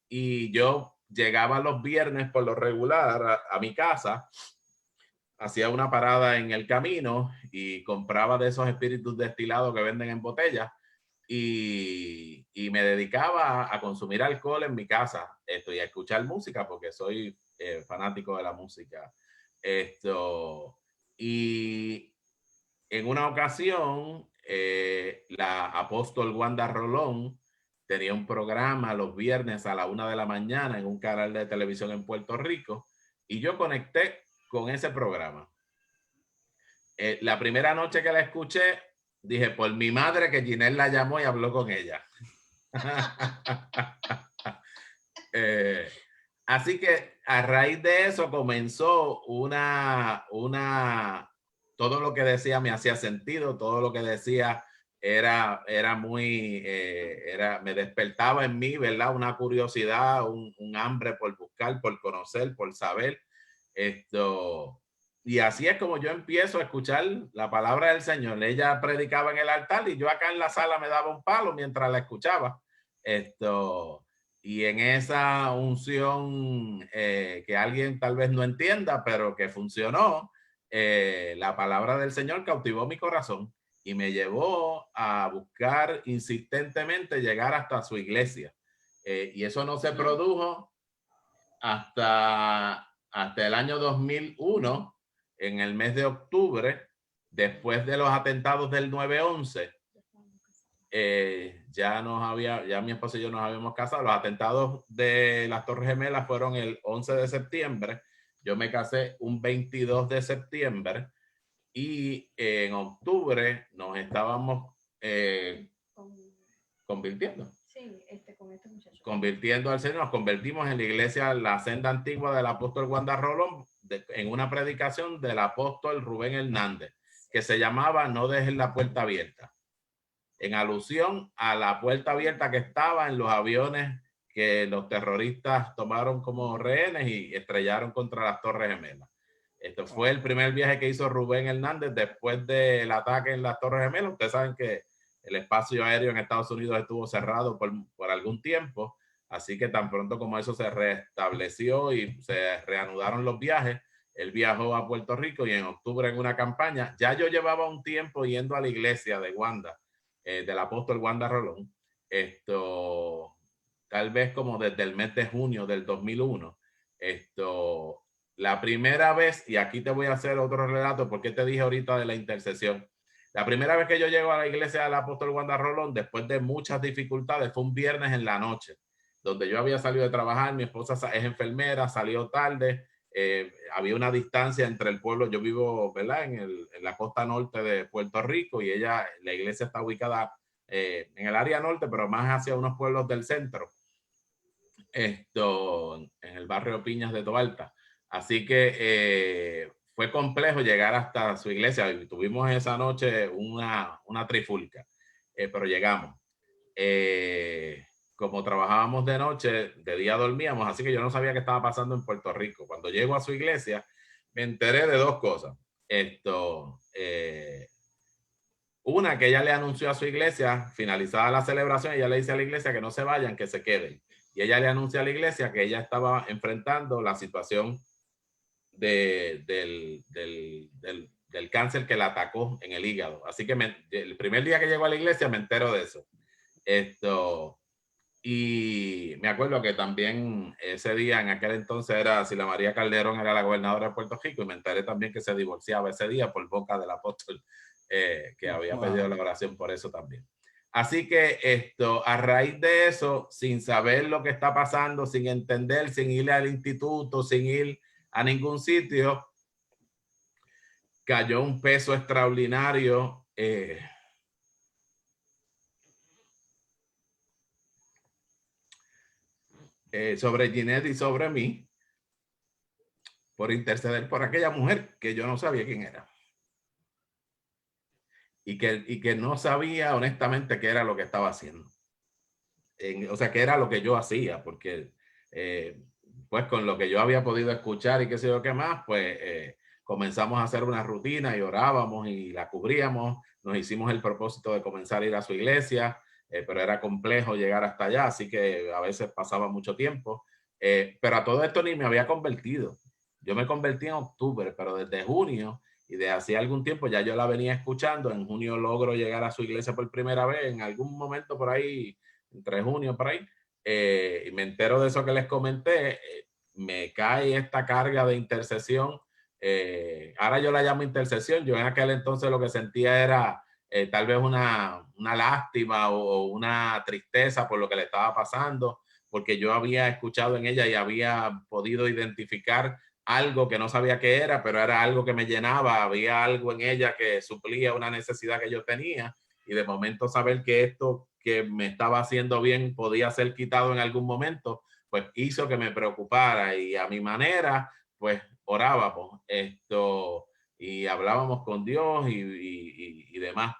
B: Y yo llegaba los viernes por lo regular a mi casa, hacía una parada en el camino y compraba de esos espíritus destilados que venden en botellas y me dedicaba a consumir alcohol en mi casa y a escuchar música porque soy fanático de la música. Y en una ocasión, la apóstol Wanda Rolón tenía un programa los viernes a la 1 de la mañana en un canal de televisión en Puerto Rico y yo conecté con ese programa. La primera noche que la escuché, dije, por mi madre que Ginelle la llamó y habló con ella. Así que a raíz de eso comenzó todo lo que decía me hacía sentido, todo lo que decía era muy, me despertaba en mí, ¿verdad? Una curiosidad, un hambre por buscar, por conocer, por saber. Y así es como yo empiezo a escuchar la palabra del Señor. Ella predicaba en el altar y yo acá en la sala me daba un palo mientras la escuchaba. Y en esa unción que alguien tal vez no entienda, pero que funcionó, la palabra del Señor cautivó mi corazón y me llevó a buscar insistentemente llegar hasta su iglesia. Y eso no se produjo hasta el año 2001, en el mes de octubre, después de los atentados del 9/11. Ya mi esposa y yo nos habíamos casado. Los atentados de las Torres Gemelas fueron el 11 de septiembre. Yo me casé un 22 de septiembre y en octubre nos estábamos convirtiendo.
C: Sí, con este muchacho.
B: Convirtiendo al Señor, nos convertimos en la iglesia La Senda Antigua del apóstol Wanda Rolón en una predicación del apóstol Rubén Hernández que se llamaba No dejen la puerta abierta, en alusión a la puerta abierta que estaba en los aviones que los terroristas tomaron como rehenes y estrellaron contra las Torres Gemelas. Esto fue el primer viaje que hizo Rubén Hernández después del ataque en las Torres Gemelas. Ustedes saben que el espacio aéreo en Estados Unidos estuvo cerrado por algún tiempo, así que tan pronto como eso se restableció y se reanudaron los viajes, él viajó a Puerto Rico y en octubre en una campaña, ya yo llevaba un tiempo yendo a la iglesia de Wanda, del apóstol Wanda Rolón, tal vez como desde el mes de junio del 2001, la primera vez, y aquí te voy a hacer otro relato porque te dije ahorita de la intercesión. La primera vez que yo llego a la iglesia del apóstol Wanda Rolón, después de muchas dificultades, fue un viernes en la noche. donde yo había salido de trabajar, mi esposa es enfermera, salió tarde, había una distancia entre el pueblo, yo vivo, ¿verdad?, en la costa norte de Puerto Rico, y ella, la iglesia está ubicada en el área norte, pero más hacia unos pueblos del centro, en el barrio Piñas de Toalta. Así que fue complejo llegar hasta su iglesia, y tuvimos esa noche una trifulca, pero llegamos. Como trabajábamos de noche, de día dormíamos, así que yo no sabía qué estaba pasando en Puerto Rico. Cuando llego a su iglesia, me enteré de dos cosas. Una, que ella le anunció a su iglesia, finalizada la celebración, ella le dice a la iglesia que no se vayan, que se queden. Y ella le anuncia a la iglesia que ella estaba enfrentando la situación del cáncer que la atacó en el hígado. Así que el primer día que llego a la iglesia me entero de eso. Y me acuerdo que también ese día, en aquel entonces, era Sila María Calderón, era la gobernadora de Puerto Rico, y me enteré también que se divorciaba ese día por boca del apóstol, que había pedido la oración por eso también. Así que a raíz de eso, sin saber lo que está pasando, sin entender, sin ir al instituto, sin ir a ningún sitio, cayó un peso extraordinario sobre Ginette y sobre mí, por interceder por aquella mujer que yo no sabía quién era. Y que no sabía honestamente qué era lo que estaba haciendo. O sea, qué era lo que yo hacía, porque pues con lo que yo había podido escuchar y qué sé yo qué más, pues comenzamos a hacer una rutina y orábamos y la cubríamos. Nos hicimos el propósito de comenzar a ir a su iglesia, pero era complejo llegar hasta allá, así que a veces pasaba mucho tiempo. Pero a todo esto ni me había convertido. Yo me convertí en octubre, pero desde junio y de hacía algún tiempo ya yo la venía escuchando. En junio logro llegar a su iglesia por primera vez, en algún momento por ahí, entre junio por ahí, y me entero de eso que les comenté. Me cae esta carga de intercesión. Ahora yo la llamo intercesión. Yo en aquel entonces lo que sentía era tal vez una lástima o una tristeza por lo que le estaba pasando, porque yo había escuchado en ella y había podido identificar algo que no sabía qué era, pero era algo que me llenaba. Había algo en ella que suplía una necesidad que yo tenía, y de momento saber que esto que me estaba haciendo bien podía ser quitado en algún momento, pues hizo que me preocupara, y a mi manera, pues orábamos y hablábamos con Dios y demás.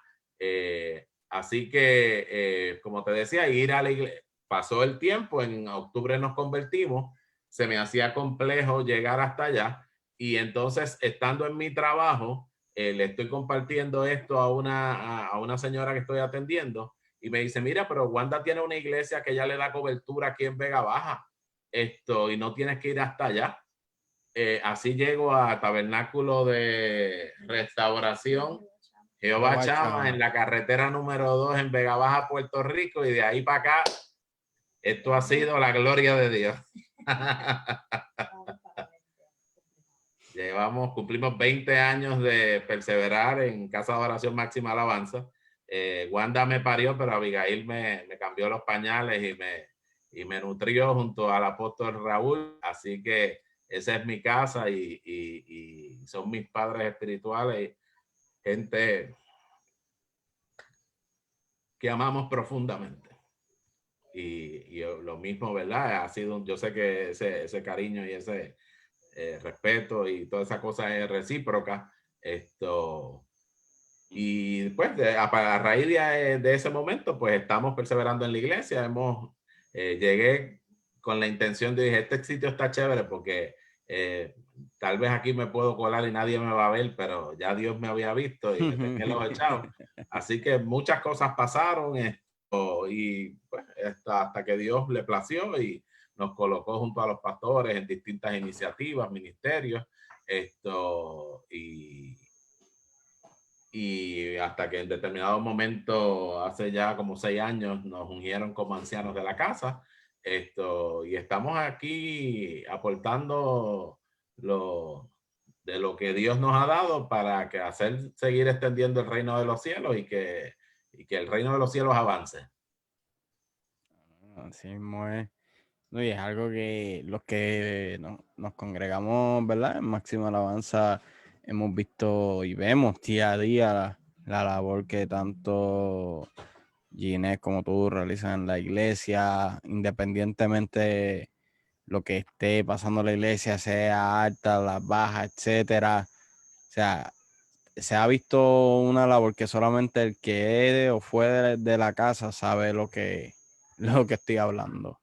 B: Así que, como te decía, ir a la iglesia, pasó el tiempo, en octubre nos convertimos, se me hacía complejo llegar hasta allá, y entonces, estando en mi trabajo, le estoy compartiendo esto a una señora que estoy atendiendo, y me dice, mira, pero Wanda tiene una iglesia que ya le da cobertura aquí en Vega Baja, y no tienes que ir hasta allá. Así llego a Tabernáculo de Restauración Jehová Chama, en la carretera número 2 en Vega Baja, Puerto Rico, y de ahí para acá, esto ha sido la gloria de Dios. Cumplimos 20 años de perseverar en Casa de Oración Máxima Alabanza. Wanda me parió, pero Abigail me cambió los pañales y me nutrió junto al apóstol Raúl. Así que esa es mi casa, y son mis padres espirituales, gente que amamos profundamente. Y lo mismo, ¿verdad? Ha sido, yo sé que ese cariño y ese respeto y toda esa cosa es recíproca. Y pues a raíz de ese momento, pues estamos perseverando en la iglesia. Llegué con la intención de decir, este sitio está chévere porque tal vez aquí me puedo colar y nadie me va a ver, pero ya Dios me había visto y me tenía los echados. Así que muchas cosas pasaron, y pues hasta que Dios le plació y nos colocó junto a los pastores en distintas iniciativas, ministerios, y hasta que en determinado momento, hace ya como 6 años, nos ungieron como ancianos de la casa, y estamos aquí aportando de lo que Dios nos ha dado para seguir extendiendo el reino de los cielos, y que el reino de los cielos avance.
A: Así mismo es. No, y es algo que los que nos congregamos, ¿verdad? En Máxima Alabanza hemos visto y vemos día a día la labor que tanto Ginés como tú realizan en la iglesia, independientemente lo que esté pasando en la iglesia, sea alta, las bajas, etcétera. O sea, se ha visto una labor que solamente el que es o fue de la casa sabe lo que estoy hablando.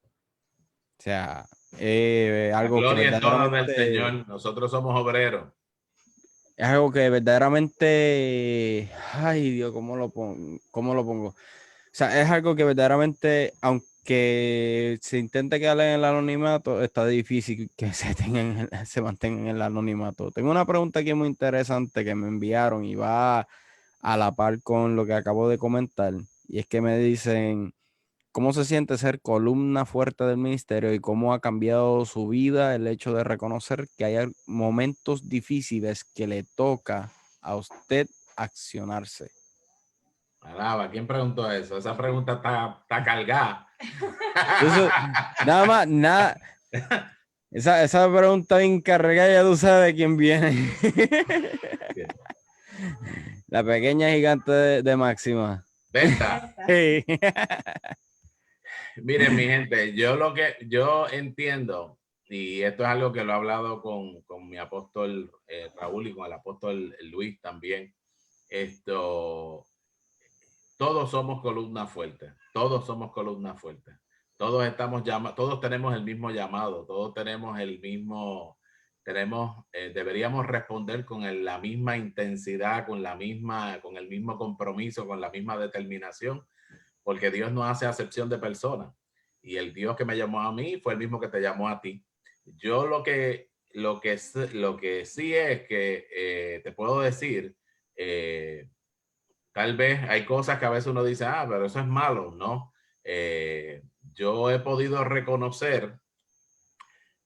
A: O sea,
B: La
A: algo que
B: gloria es toda del
A: verdaderamente,
B: Señor. Nosotros somos obreros.
A: es algo que verdaderamente, ay Dios, cómo lo pongo? O sea, es algo que verdaderamente, aunque se intente quedar en el anonimato, está difícil que se mantengan en el anonimato. Tengo una pregunta aquí muy interesante que me enviaron y va a la par con lo que acabo de comentar, y es que me dicen, ¿cómo se siente ser columna fuerte del ministerio y cómo ha cambiado su vida el hecho de reconocer que hay momentos difíciles que le toca a usted accionarse?
B: Alaba, ¿quién preguntó eso? Esa pregunta está cargada.
A: Eso, nada más, nada, esa pregunta bien cargada, ya tú sabes de quién viene. La pequeña gigante de Máxima.
B: Delta.
A: Sí.
B: Miren, mi gente, yo lo que yo entiendo, y esto es algo que lo he hablado con mi apóstol Raúl y con el apóstol Luis también, esto, todos somos columna fuerte, todos somos columna fuerte, todos estamos todos tenemos el mismo llamado, todos tenemos el mismo, deberíamos responder con la misma intensidad, con el mismo compromiso, con la misma determinación, porque Dios no hace acepción de personas. Y el Dios que me llamó a mí fue el mismo que te llamó a ti. Yo lo que sí es que te puedo decir, tal vez hay cosas que a veces uno dice, ah, pero eso es malo, ¿no? Yo he podido reconocer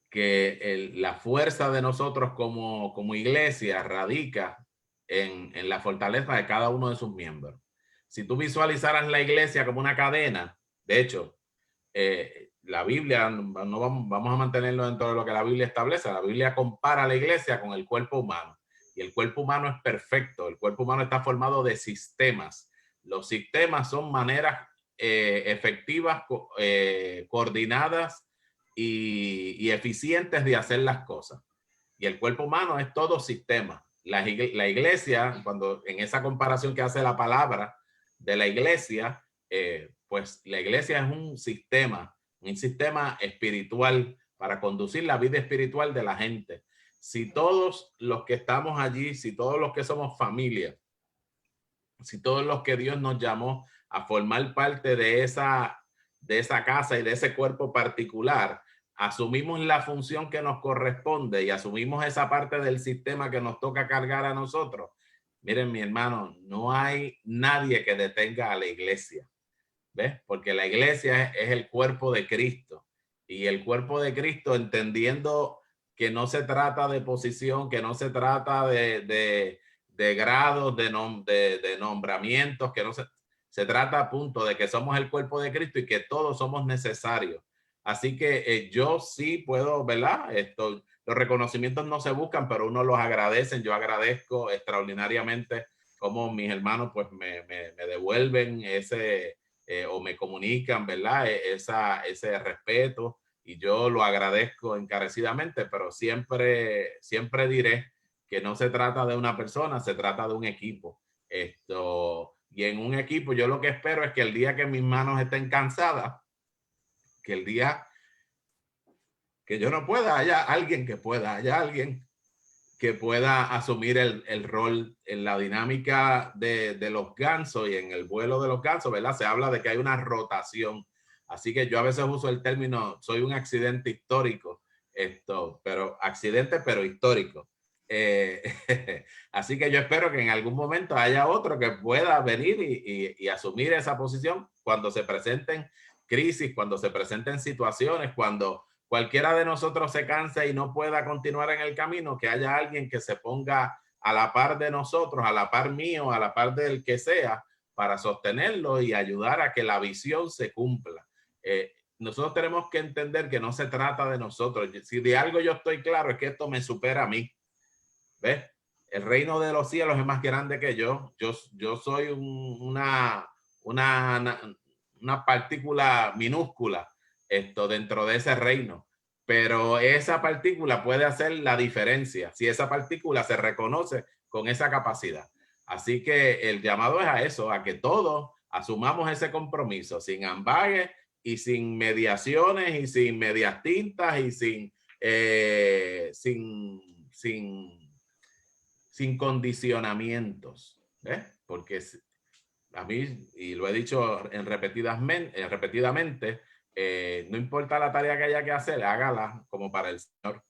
B: que la fuerza de nosotros como iglesia radica en la fortaleza de cada uno de sus miembros. Si tú visualizaras la iglesia como una cadena, de hecho, la Biblia, no vamos a mantenerlo dentro de lo que la Biblia establece. La Biblia compara a la iglesia con el cuerpo humano y el cuerpo humano es perfecto. El cuerpo humano está formado de sistemas. Los sistemas son maneras efectivas, coordinadas y eficientes de hacer las cosas. Y el cuerpo humano es todo sistema. La iglesia, cuando en esa comparación que hace la palabra de la iglesia, pues la iglesia es un sistema espiritual para conducir la vida espiritual de la gente. Si todos los que estamos allí, si todos los que somos familia, si todos los que Dios nos llamó a formar parte de esa casa y de ese cuerpo particular, asumimos la función que nos corresponde y asumimos esa parte del sistema que nos toca cargar a nosotros, miren, mi hermano, no hay nadie que detenga a la iglesia. ¿Ves? Porque la iglesia es el cuerpo de Cristo y el cuerpo de Cristo, entendiendo que no se trata de posición, que no se trata de grados, de nombramientos, que no se trata a punto de que somos el cuerpo de Cristo y que todos somos necesarios. Así que yo sí puedo, ¿verdad? Los reconocimientos no se buscan, pero uno los agradece. Yo agradezco extraordinariamente cómo mis hermanos pues me devuelven o me comunican, ¿verdad? Ese respeto y yo lo agradezco encarecidamente, pero siempre diré que no se trata de una persona, se trata de un equipo. Y en un equipo yo lo que espero es que el día que mis manos estén cansadas, que el día que yo no pueda, haya alguien que pueda, haya alguien que pueda asumir el rol en la dinámica de los gansos y en el vuelo de los gansos, ¿verdad? Se habla de que hay una rotación. Así que yo a veces uso el término, soy un accidente histórico, pero accidente, pero histórico. Así que yo espero que en algún momento haya otro que pueda venir y asumir esa posición cuando se presenten crisis, cuando se presenten situaciones, cuando cualquiera de nosotros se canse y no pueda continuar en el camino, que haya alguien que se ponga a la par de nosotros, a la par mío, a la par del que sea, para sostenerlo y ayudar a que la visión se cumpla. nosotros tenemos que entender que no se trata de nosotros. Si de algo yo estoy claro es que esto me supera a mí. ¿Ves? El reino de los cielos es más grande que yo. Yo soy una partícula minúscula dentro de ese reino. Pero esa partícula puede hacer la diferencia si esa partícula se reconoce con esa capacidad. Así que el llamado es a eso, a que todos asumamos ese compromiso sin ambages y sin mediaciones y sin medias tintas y sin condicionamientos, ¿ves? Porque a mí, y lo he dicho repetidamente, no importa la tarea que haya que hacer, hágala como para el Señor.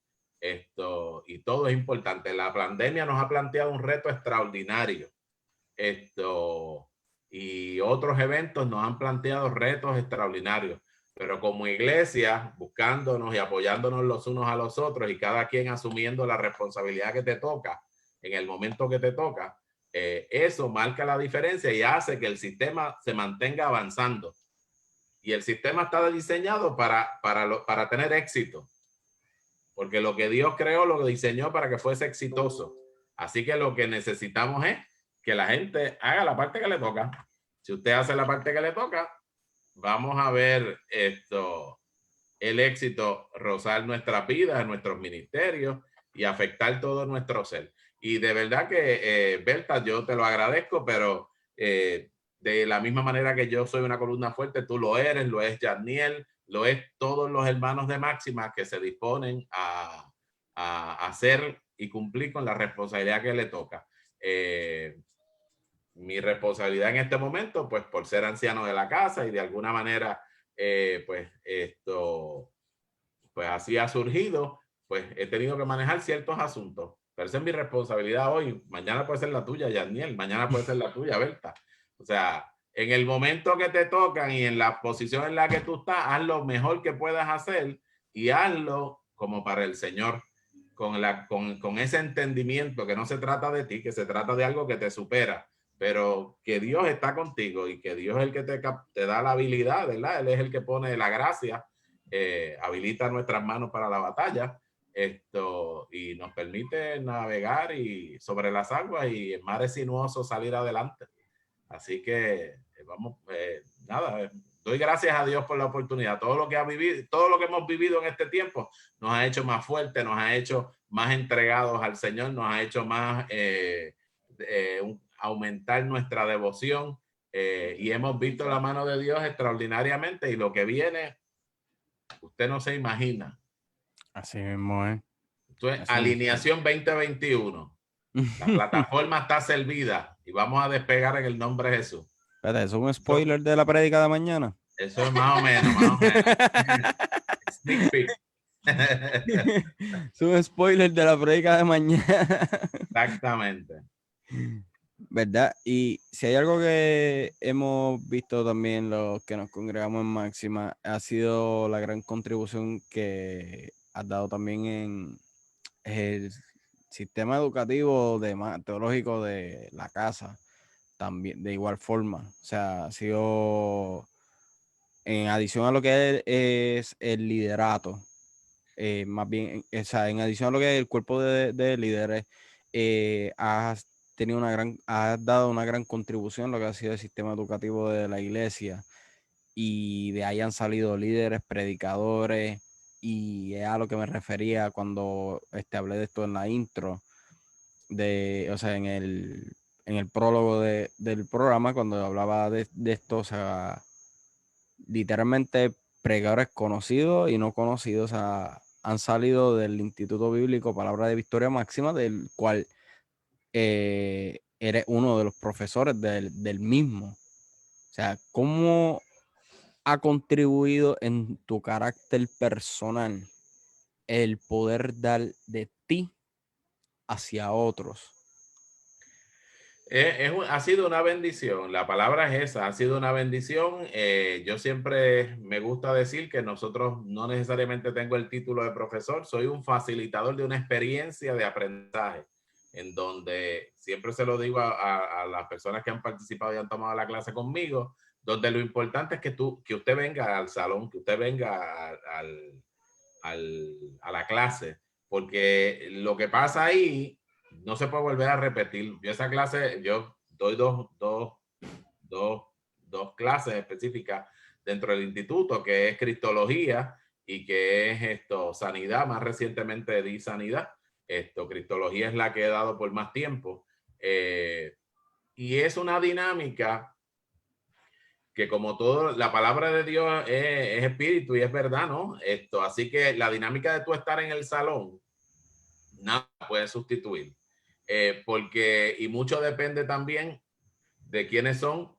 B: Y todo es importante. La pandemia nos ha planteado un reto extraordinario. Y otros eventos nos han planteado retos extraordinarios. Pero como iglesia, buscándonos y apoyándonos los unos a los otros y cada quien asumiendo la responsabilidad que te toca en el momento que te toca, eso marca la diferencia y hace que el sistema se mantenga avanzando. Y el sistema está diseñado para tener éxito. Porque lo que Dios creó, lo diseñó para que fuese exitoso. Así que lo que necesitamos es que la gente haga la parte que le toca. Si usted hace la parte que le toca, vamos a ver el éxito rozar nuestras vidas, nuestros ministerios y afectar todo nuestro ser. Y de verdad que, Berta, yo te lo agradezco, pero de la misma manera que yo soy una columna fuerte, tú lo eres, lo es Yadniel, lo es todos los hermanos de Máxima que se disponen a hacer y cumplir con la responsabilidad que le toca. Mi responsabilidad en este momento, pues por ser anciano de la casa y de alguna manera, pues así ha surgido, pues he tenido que manejar ciertos asuntos. Pero esa es mi responsabilidad hoy. Mañana puede ser la tuya, Yadniel. Mañana puede ser la tuya, Berta. O sea, en el momento que te tocan y en la posición en la que tú estás, haz lo mejor que puedas hacer y hazlo como para el Señor, con ese entendimiento que no se trata de ti, que se trata de algo que te supera, pero que Dios está contigo y que Dios es el que te da la habilidad, ¿verdad? Él es el que pone la gracia, habilita nuestras manos para la batalla, y nos permite navegar y sobre las aguas y en mares sinuosos salir adelante. Así que vamos, nada, doy gracias a Dios por la oportunidad. Todo lo que hemos vivido en este tiempo nos ha hecho más fuertes, nos ha hecho más entregados al Señor, nos ha hecho más aumentar nuestra devoción, y hemos visto la mano de Dios extraordinariamente, y lo que viene, usted no se imagina.
A: Así mismo es.
B: Entonces, alineación 2021. La plataforma está servida y vamos a despegar en el nombre de Jesús.
A: Espérate, ¿eso es un spoiler de la prédica de mañana?
B: Eso es más o menos. Sneak peek.
A: Es un spoiler de la prédica de mañana.
B: Exactamente.
A: ¿Verdad? Y si hay algo que hemos visto también los que nos congregamos en Máxima, ha sido la gran contribución que has dado también en el sistema educativo teológico de la casa, también de igual forma. O sea, ha sido, en adición a lo que es el liderato, más bien, o sea, en adición a lo que es el cuerpo de líderes, has dado una gran contribución a lo que ha sido el sistema educativo de la iglesia, y de ahí han salido líderes, predicadores, y es a lo que me refería cuando hablé de esto en la intro, o sea, en el prólogo del programa, cuando hablaba de esto. O sea, literalmente predicadores conocidos y no conocidos, o sea, han salido del Instituto Bíblico Palabra de Victoria Máxima, del cual eres uno de los profesores del mismo. O sea, ¿cómo ha contribuido en tu carácter personal el poder dar de ti hacia otros?
B: Ha sido una bendición. La palabra es esa, ha sido una bendición. Yo siempre me gusta decir que nosotros no necesariamente tengo el título de profesor, soy un facilitador de una experiencia de aprendizaje, en donde siempre se lo digo a las personas que han participado y han tomado la clase conmigo, donde lo importante es que usted venga al salón, que usted venga a la clase, porque lo que pasa ahí no se puede volver a repetir. Yo esa clase, yo doy dos clases específicas dentro del instituto, que es Cristología y que es Sanidad. Más recientemente di Sanidad. Cristología es la que he dado por más tiempo. Y es una dinámica que, como todo, la palabra de Dios es espíritu y es verdad, ¿no? Así que la dinámica de tú estar en el salón, nada puede sustituir. Porque, y mucho depende también de quiénes son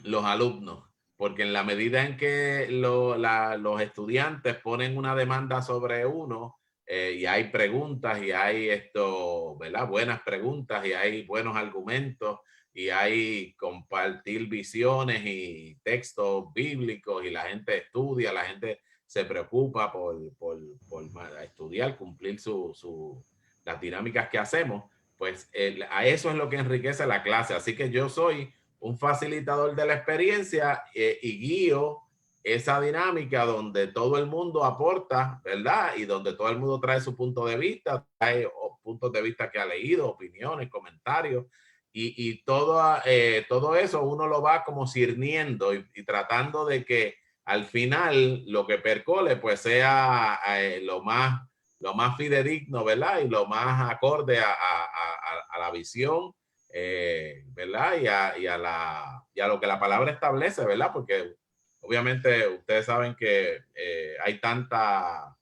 B: los alumnos, porque en la medida en que los estudiantes ponen una demanda sobre uno, y hay preguntas y hay ¿verdad? Buenas preguntas y hay buenos argumentos y hay compartir visiones y textos bíblicos y la gente estudia, la gente se preocupa por estudiar, cumplir las dinámicas que hacemos, pues a eso es lo que enriquece la clase. Así que yo soy un facilitador de la experiencia y guío esa dinámica donde todo el mundo aporta, ¿verdad? Y donde todo el mundo trae su punto de vista, trae puntos de vista que ha leído, opiniones, comentarios, y todo eso uno lo va como cirniendo y tratando de que al final lo que percole pues sea lo más fidedigno, ¿verdad? Y lo más acorde a la visión, ¿verdad? Y a lo que la palabra establece, ¿verdad? Porque obviamente ustedes saben que hay tanta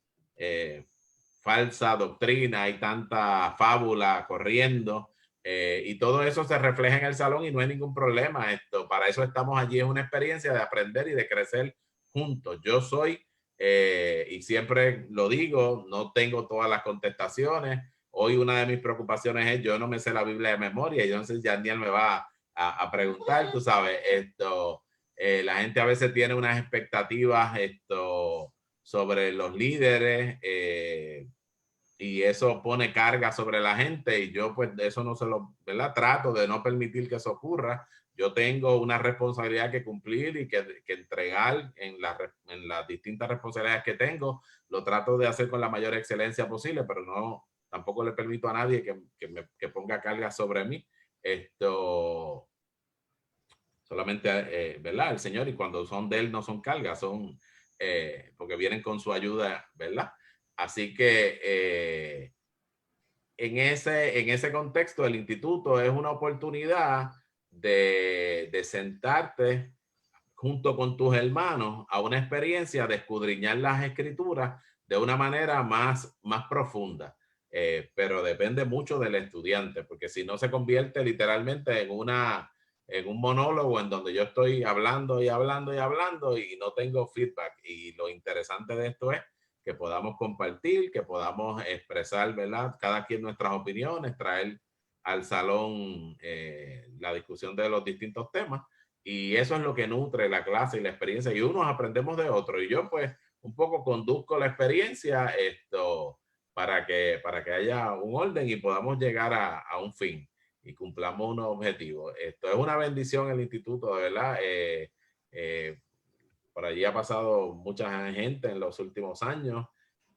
B: falsa doctrina, hay tanta fábula corriendo, y todo eso se refleja en el salón y no hay ningún problema. Para eso estamos allí, es una experiencia de aprender y de crecer juntos. Yo soy, y siempre lo digo, no tengo todas las contestaciones. Hoy una de mis preocupaciones es, yo no me sé la Biblia de memoria, y entonces Daniel me va a preguntar, tú sabes, la gente a veces tiene unas expectativas sobre los líderes, y eso pone carga sobre la gente, y yo pues eso no se lo, ¿verdad? Trato de no permitir que eso ocurra. Yo tengo una responsabilidad que cumplir y que entregar en las distintas responsabilidades que tengo. Lo trato de hacer con la mayor excelencia posible, pero no, tampoco le permito a nadie que ponga carga sobre mí. Solamente, ¿verdad? El Señor, y cuando son de Él no son cargas, son porque vienen con su ayuda, ¿verdad? Así que en ese contexto, el instituto es una oportunidad de sentarte junto con tus hermanos a una experiencia de escudriñar las escrituras de una manera más profunda. Pero depende mucho del estudiante, porque si no se convierte literalmente en un monólogo en donde yo estoy hablando y hablando y hablando y no tengo feedback. Y lo interesante de esto es que podamos compartir, que podamos expresar, ¿verdad? Cada quien nuestras opiniones, traer al salón la discusión de los distintos temas. Y eso es lo que nutre la clase y la experiencia. Y unos aprendemos de otros. Y yo pues un poco conduzco la experiencia para que haya un orden y podamos llegar a un fin y cumplamos unos objetivos. Esto es una bendición el instituto, de verdad. Por allí ha pasado mucha gente en los últimos años,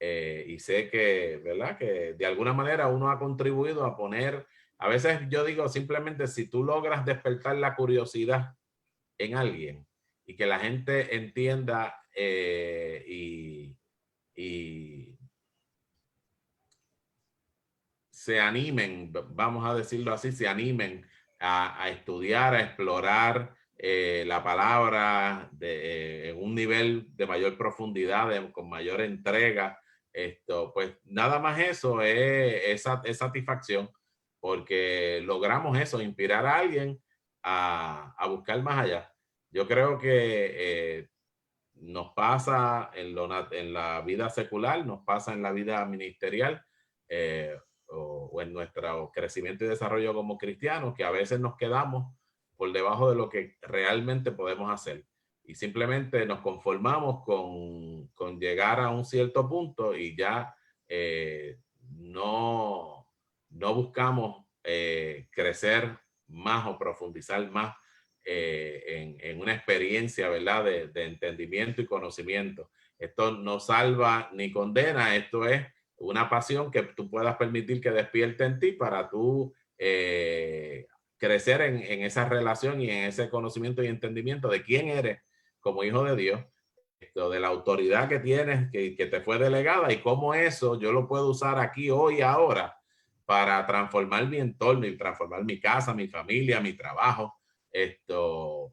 B: y sé que, ¿verdad? Que de alguna manera uno ha contribuido a poner, a veces yo digo simplemente, si tú logras despertar la curiosidad en alguien y que la gente entienda y se animen, vamos a decirlo así, se animen a estudiar, a explorar la palabra en un nivel de mayor profundidad, con mayor entrega. Pues nada más eso es satisfacción, porque logramos eso, inspirar a alguien a buscar más allá. Yo creo que nos pasa en la vida secular, nos pasa en la vida ministerial, o en nuestro crecimiento y desarrollo como cristianos, que a veces nos quedamos por debajo de lo que realmente podemos hacer. Y simplemente nos conformamos con llegar a un cierto punto y ya no buscamos crecer más o profundizar más, en una experiencia, ¿verdad? De entendimiento y conocimiento. Esto no salva ni condena, esto es una pasión que tú puedas permitir que despierte en ti para tú crecer en esa relación y en ese conocimiento y entendimiento de quién eres como hijo de Dios, de la autoridad que tienes, que te fue delegada, y cómo eso yo lo puedo usar aquí, hoy, ahora, para transformar mi entorno y transformar mi casa, mi familia, mi trabajo,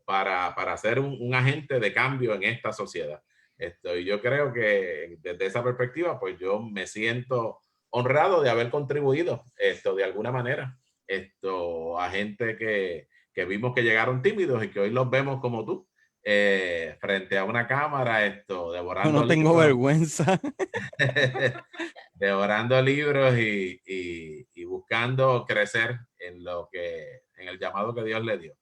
B: para ser un agente de cambio en esta sociedad. Y yo creo que desde esa perspectiva, pues yo me siento honrado de haber contribuido de alguna manera a gente que vimos que llegaron tímidos y que hoy los vemos como tú, frente a una cámara,
A: Yo
B: devorando
A: no tengo
B: libros,
A: vergüenza.
B: devorando libros y buscando crecer en el llamado que Dios le dio.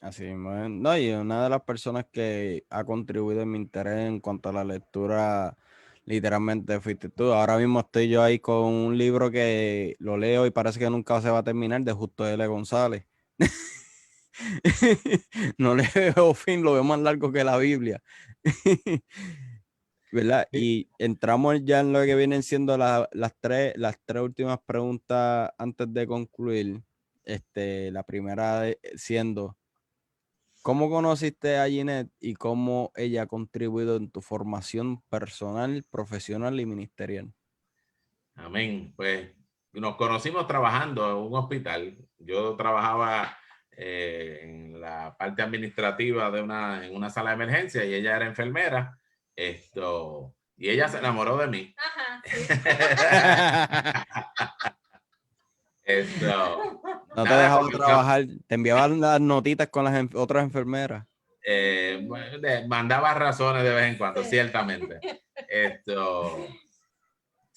A: Así mismo es. No, y una de las personas que ha contribuido en mi interés en cuanto a la lectura, literalmente fuiste tú. Ahora mismo estoy yo ahí con un libro que lo leo y parece que nunca se va a terminar, de Justo L. González. No le veo fin, lo veo más largo que la Biblia. ¿Verdad? Y entramos ya en lo que vienen siendo las tres últimas preguntas antes de concluir. La primera siendo, ¿cómo conociste a Ginette y cómo ella ha contribuido en tu formación personal, profesional y ministerial?
B: Amén. Pues nos conocimos trabajando en un hospital. Yo trabajaba en la parte administrativa en una sala de emergencia, y ella era enfermera. Y ella se enamoró de mí.
C: Ajá, sí.
A: No te
B: Nada,
A: dejaba
B: comenzamos,
A: trabajar, te enviaban las notitas con las otras enfermeras.
B: bueno, mandaba razones de vez en cuando,
C: Sí.
B: ciertamente.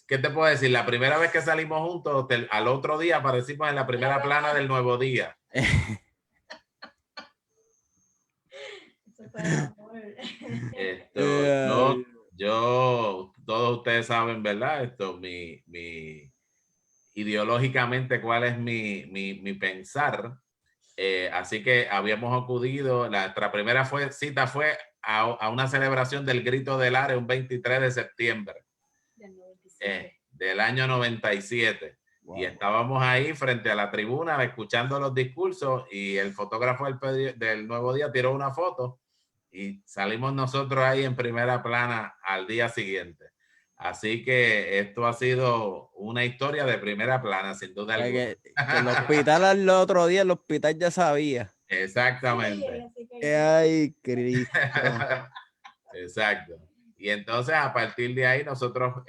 B: ¿Qué te puedo decir? La primera vez que salimos juntos, al otro día aparecimos en la primera plana del Nuevo Día.
C: Eso fue el amor.
A: Ay,
B: Todos ustedes saben, ¿verdad? Ideológicamente, cuál es mi pensar. Así que habíamos acudido, nuestra primera cita fue a una celebración del Grito del Are un 23 de septiembre del año 97.
A: wow.
B: Y estábamos ahí frente a la tribuna escuchando los discursos, y el fotógrafo del Nuevo Día tiró una foto y salimos nosotros ahí en primera plana al día siguiente. Así que esto ha sido una historia de primera plana, sin duda alguna.
A: Que el hospital al otro día, el hospital ya sabía.
B: Exactamente.
C: Sí,
A: Ay, Cristo.
B: Exacto. Y entonces a partir de ahí nosotros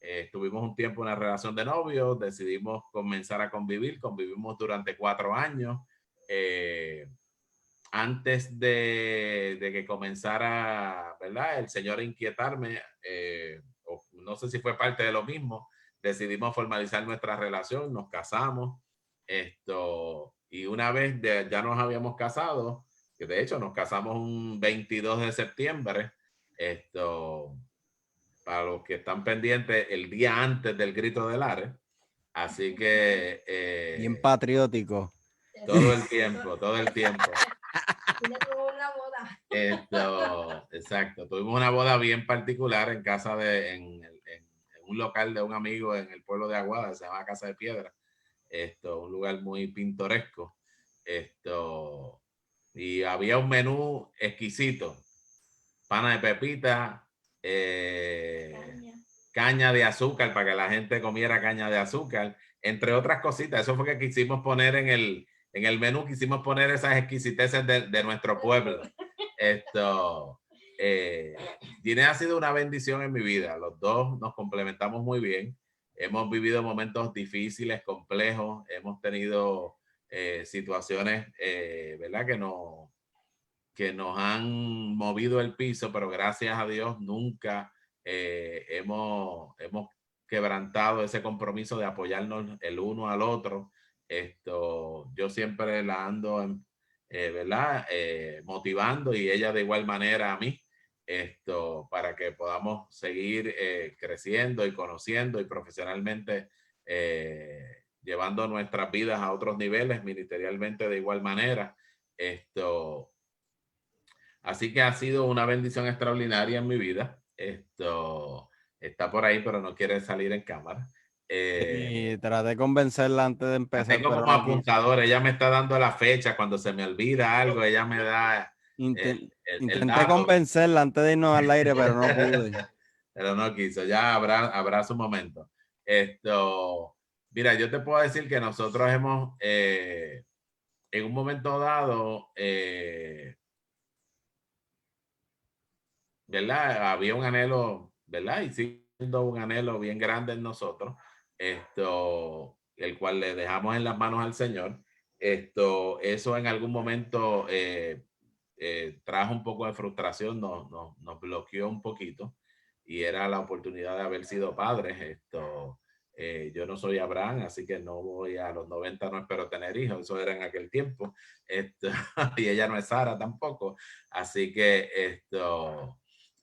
B: estuvimos un tiempo en una relación de novios, decidimos comenzar a convivir, convivimos durante 4 años. Antes de que comenzara, ¿verdad?, el Señor a inquietarme, o no sé si fue parte de lo mismo, decidimos formalizar nuestra relación, nos casamos, y una vez ya nos habíamos casado, que de hecho nos casamos un 22 de septiembre, para los que están pendientes, el día antes del Grito del Are. Así que
A: Bien patriótico.
B: todo el tiempo, todo el tiempo.
C: una boda.
B: Exacto. Tuvimos una boda bien particular en casa en un local de un amigo en el pueblo de Aguada, se llama Casa de Piedra. Un lugar muy pintoresco. Y había un menú exquisito: pana de pepita, caña de azúcar, para que la gente comiera caña de azúcar, entre otras cositas. Eso fue que quisimos poner en el menú, quisimos poner esas exquisiteces de nuestro pueblo. Ginette ha sido una bendición en mi vida. Los dos nos complementamos muy bien. Hemos vivido momentos difíciles, complejos. Hemos tenido situaciones, ¿verdad?, que nos han movido el piso, pero gracias a Dios nunca hemos quebrantado ese compromiso de apoyarnos el uno al otro. Yo siempre la ando, ¿verdad?, motivando, y ella de igual manera a mí, para que podamos seguir creciendo y conociendo, y profesionalmente llevando nuestras vidas a otros niveles, ministerialmente de igual manera. Así que ha sido una bendición extraordinaria en mi vida. Está por ahí, pero no quiere salir en cámara.
A: Y traté de convencerla antes de
B: La
A: empezar,
B: tengo
A: pero
B: como
A: no quiso.
B: apuntador. Ella me está dando la fecha. Cuando se me olvida algo, ella me da el
A: Intenté
B: dato,
A: convencerla antes de irnos al aire, pero no pude.
B: pero no quiso. Ya habrá su momento. Mira, yo te puedo decir que nosotros hemos, en un momento dado, ¿verdad? Había un anhelo, ¿verdad? Y siendo un anhelo bien grande en nosotros, el cual le dejamos en las manos al Señor. Eso en algún momento trajo un poco de frustración, nos bloqueó un poquito, y era la oportunidad de haber sido padres. Yo no soy Abraham, así que no voy a los 90, no espero tener hijos, eso era en aquel tiempo. Y ella no es Sara tampoco, así que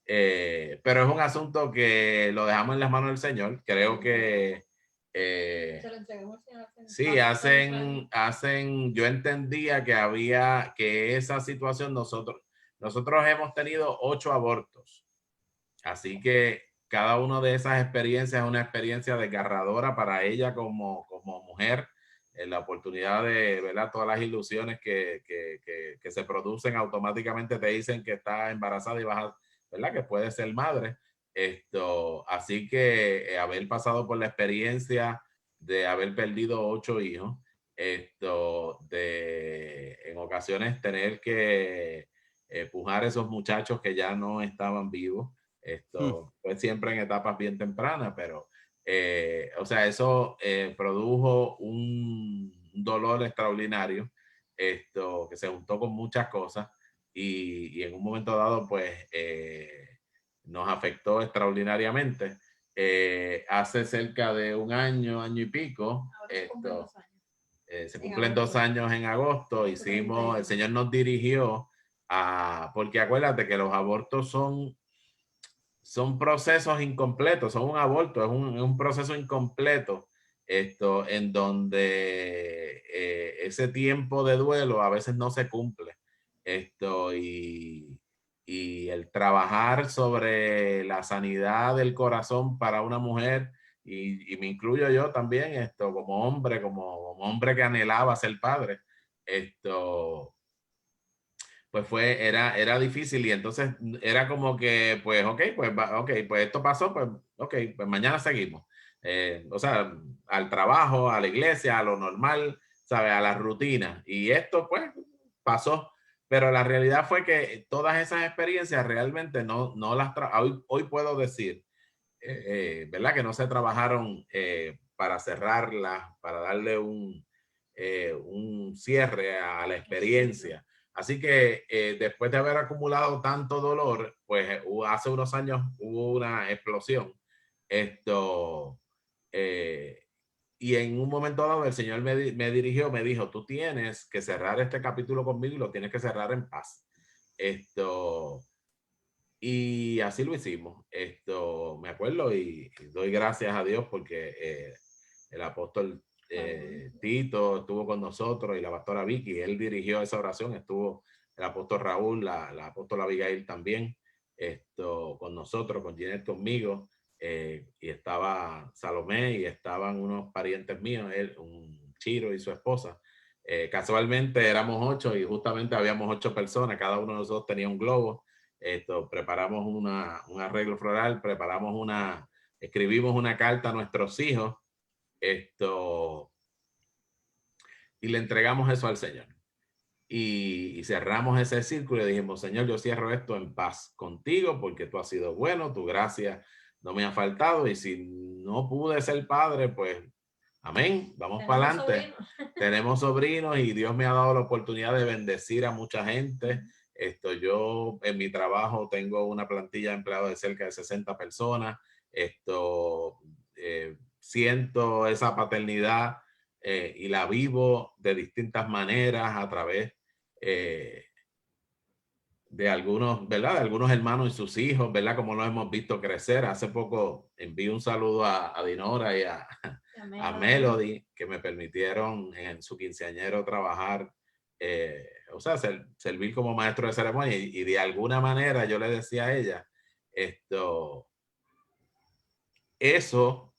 B: pero es un asunto que lo dejamos en las manos del Señor. Creo que
C: Se lo entregamos al Señor.
B: sí, yo entendía que esa situación nosotros hemos tenido 8 abortos. Así que cada una de esas experiencias es una experiencia desgarradora para ella como mujer. La oportunidad de, ¿verdad? Todas las ilusiones que se producen automáticamente te dicen que está embarazada y vas a, ¿verdad? Que puede ser madre. Así que haber pasado por la experiencia de haber perdido 8 hijos, en ocasiones tener que pujar a esos muchachos que ya no estaban vivos. Fue siempre en etapas bien tempranas, pero o sea, eso produjo un dolor extraordinario, que se juntó con muchas cosas, y en un momento dado pues nos afectó extraordinariamente. Hace cerca de un año y pico, se cumplen 2 años en agosto. El Señor nos dirigió porque acuérdate que los abortos son procesos incompletos, son un aborto, es un proceso incompleto, en donde ese tiempo de duelo a veces no se cumple. Y el trabajar sobre la sanidad del corazón para una mujer, y me incluyo yo también, como hombre que anhelaba ser padre, pues era difícil, y entonces era como que, pues, pues esto pasó, pues, pues mañana seguimos. O sea, al trabajo, a la iglesia, a lo normal, ¿sabes? A la rutina. Y esto, pues, pasó. Pero la realidad fue que todas esas experiencias realmente no las hoy puedo decir, ¿verdad? Que no se trabajaron para cerrarlas, para darle un cierre a la experiencia. Así que después de haber acumulado tanto dolor, pues hace unos años hubo una explosión. Eh, y en un momento dado el Señor me dirigió, me dijo: tú tienes que cerrar este capítulo conmigo y lo tienes que cerrar en paz. Y así lo hicimos. Me acuerdo, y doy gracias a Dios porque el apóstol Tito estuvo con nosotros, y la pastora Vicky, él dirigió esa oración. Estuvo el apóstol Raúl, la apóstola Abigail también, con nosotros, con Ginette, conmigo, y estaba Salomé, y estaban unos parientes míos, un Chiro y su esposa. Casualmente éramos 8, y justamente habíamos 8 personas, cada uno de nosotros tenía un globo. Preparamos un arreglo floral, escribimos una carta a nuestros hijos, y le entregamos eso al Señor. Y cerramos ese círculo y dijimos: Señor, yo cierro esto en paz contigo, porque tú has sido bueno, tu gracia no me ha faltado, y si no pude ser padre, pues amén, vamos para adelante. Tenemos sobrinos, y Dios me ha dado la oportunidad de bendecir a mucha gente. Yo en mi trabajo tengo una plantilla de empleados de cerca de 60 personas. Siento esa paternidad, y la vivo de distintas maneras a través de algunos, ¿verdad? De algunos hermanos y sus hijos, ¿verdad? Como los hemos visto crecer. Hace poco envío un saludo a Dinora y a Melody, que me permitieron en su quinceañero trabajar o sea, servir como maestro de ceremonia y de alguna manera yo le decía a ella, eso,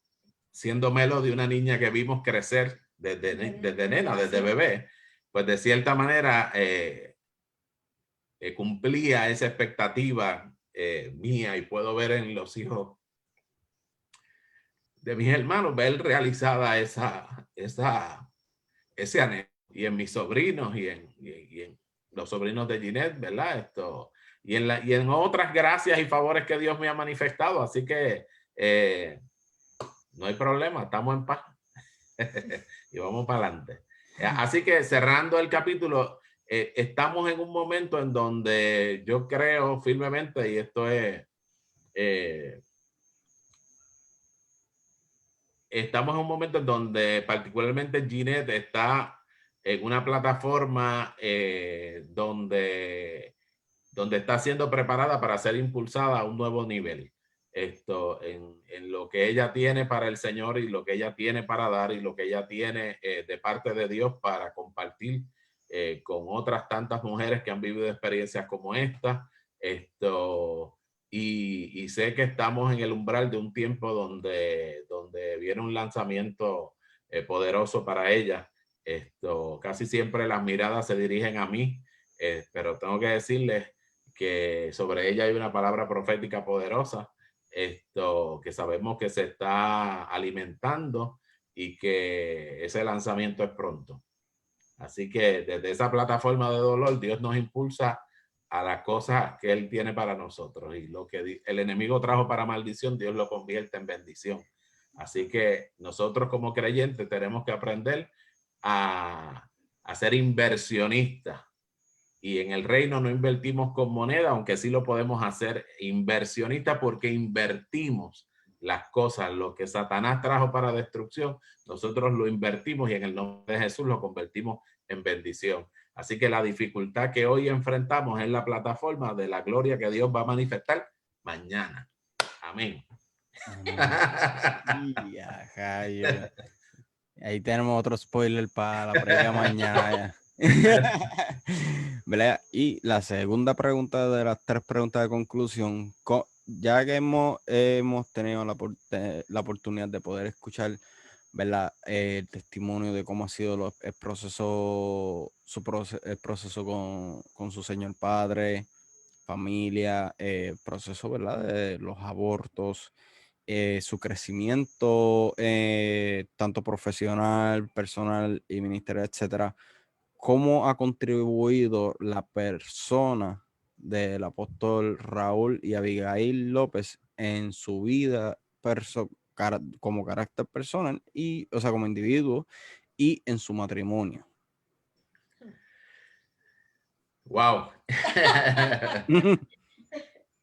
B: siendo Melo de una niña que vimos crecer desde nena, desde bebé, pues de cierta manera cumplía esa expectativa mía y puedo ver en los hijos de mis hermanos, ver realizada ese anhelo. Y en mis sobrinos y en los sobrinos de Ginette, ¿verdad? Y en otras gracias y favores que Dios me ha manifestado. Así que no hay problema, estamos en paz. Y vamos para adelante. Así que cerrando el capítulo, estamos en un momento en donde yo creo firmemente, y esto es, estamos en un momento en donde particularmente Ginette está en una plataforma donde está siendo preparada para ser impulsada a un nuevo nivel. En lo que ella tiene para el Señor y lo que ella tiene para dar y lo que ella tiene de parte de Dios para compartir con otras tantas mujeres que han vivido experiencias como esta. Y sé que estamos en el umbral de un tiempo donde viene un lanzamiento poderoso para ella. Casi siempre las miradas se dirigen a mí, pero tengo que decirles que sobre ella hay una palabra profética poderosa, que sabemos que se está alimentando y que ese lanzamiento es pronto. Así que desde esa plataforma de dolor, Dios nos impulsa a las cosas que Él tiene para nosotros. Y lo que el enemigo trajo para maldición, Dios lo convierte en bendición. Así que nosotros como creyentes tenemos que aprender a ser inversionistas. Y en el reino no invertimos con moneda, aunque sí lo podemos hacer inversionista porque invertimos las cosas. Lo que Satanás trajo para destrucción, nosotros lo invertimos y en el nombre de Jesús lo convertimos en bendición. Así que la dificultad que hoy enfrentamos es la plataforma de la gloria que Dios va a manifestar mañana. Amén.
A: Y ahí tenemos otro spoiler para la previa mañana. ¿Verdad? Y la segunda pregunta de las 3 preguntas de conclusión, ya que hemos tenido la oportunidad de poder escuchar, ¿verdad? El testimonio de cómo ha sido el proceso, el proceso con su señor padre, familia, proceso, ¿verdad? De los abortos, su crecimiento, tanto profesional, personal y ministerial, etcétera. ¿Cómo ha contribuido la persona del apóstol Raúl y Abigail López en su vida como carácter personal y, o sea, como individuo y en su matrimonio?
B: Wow.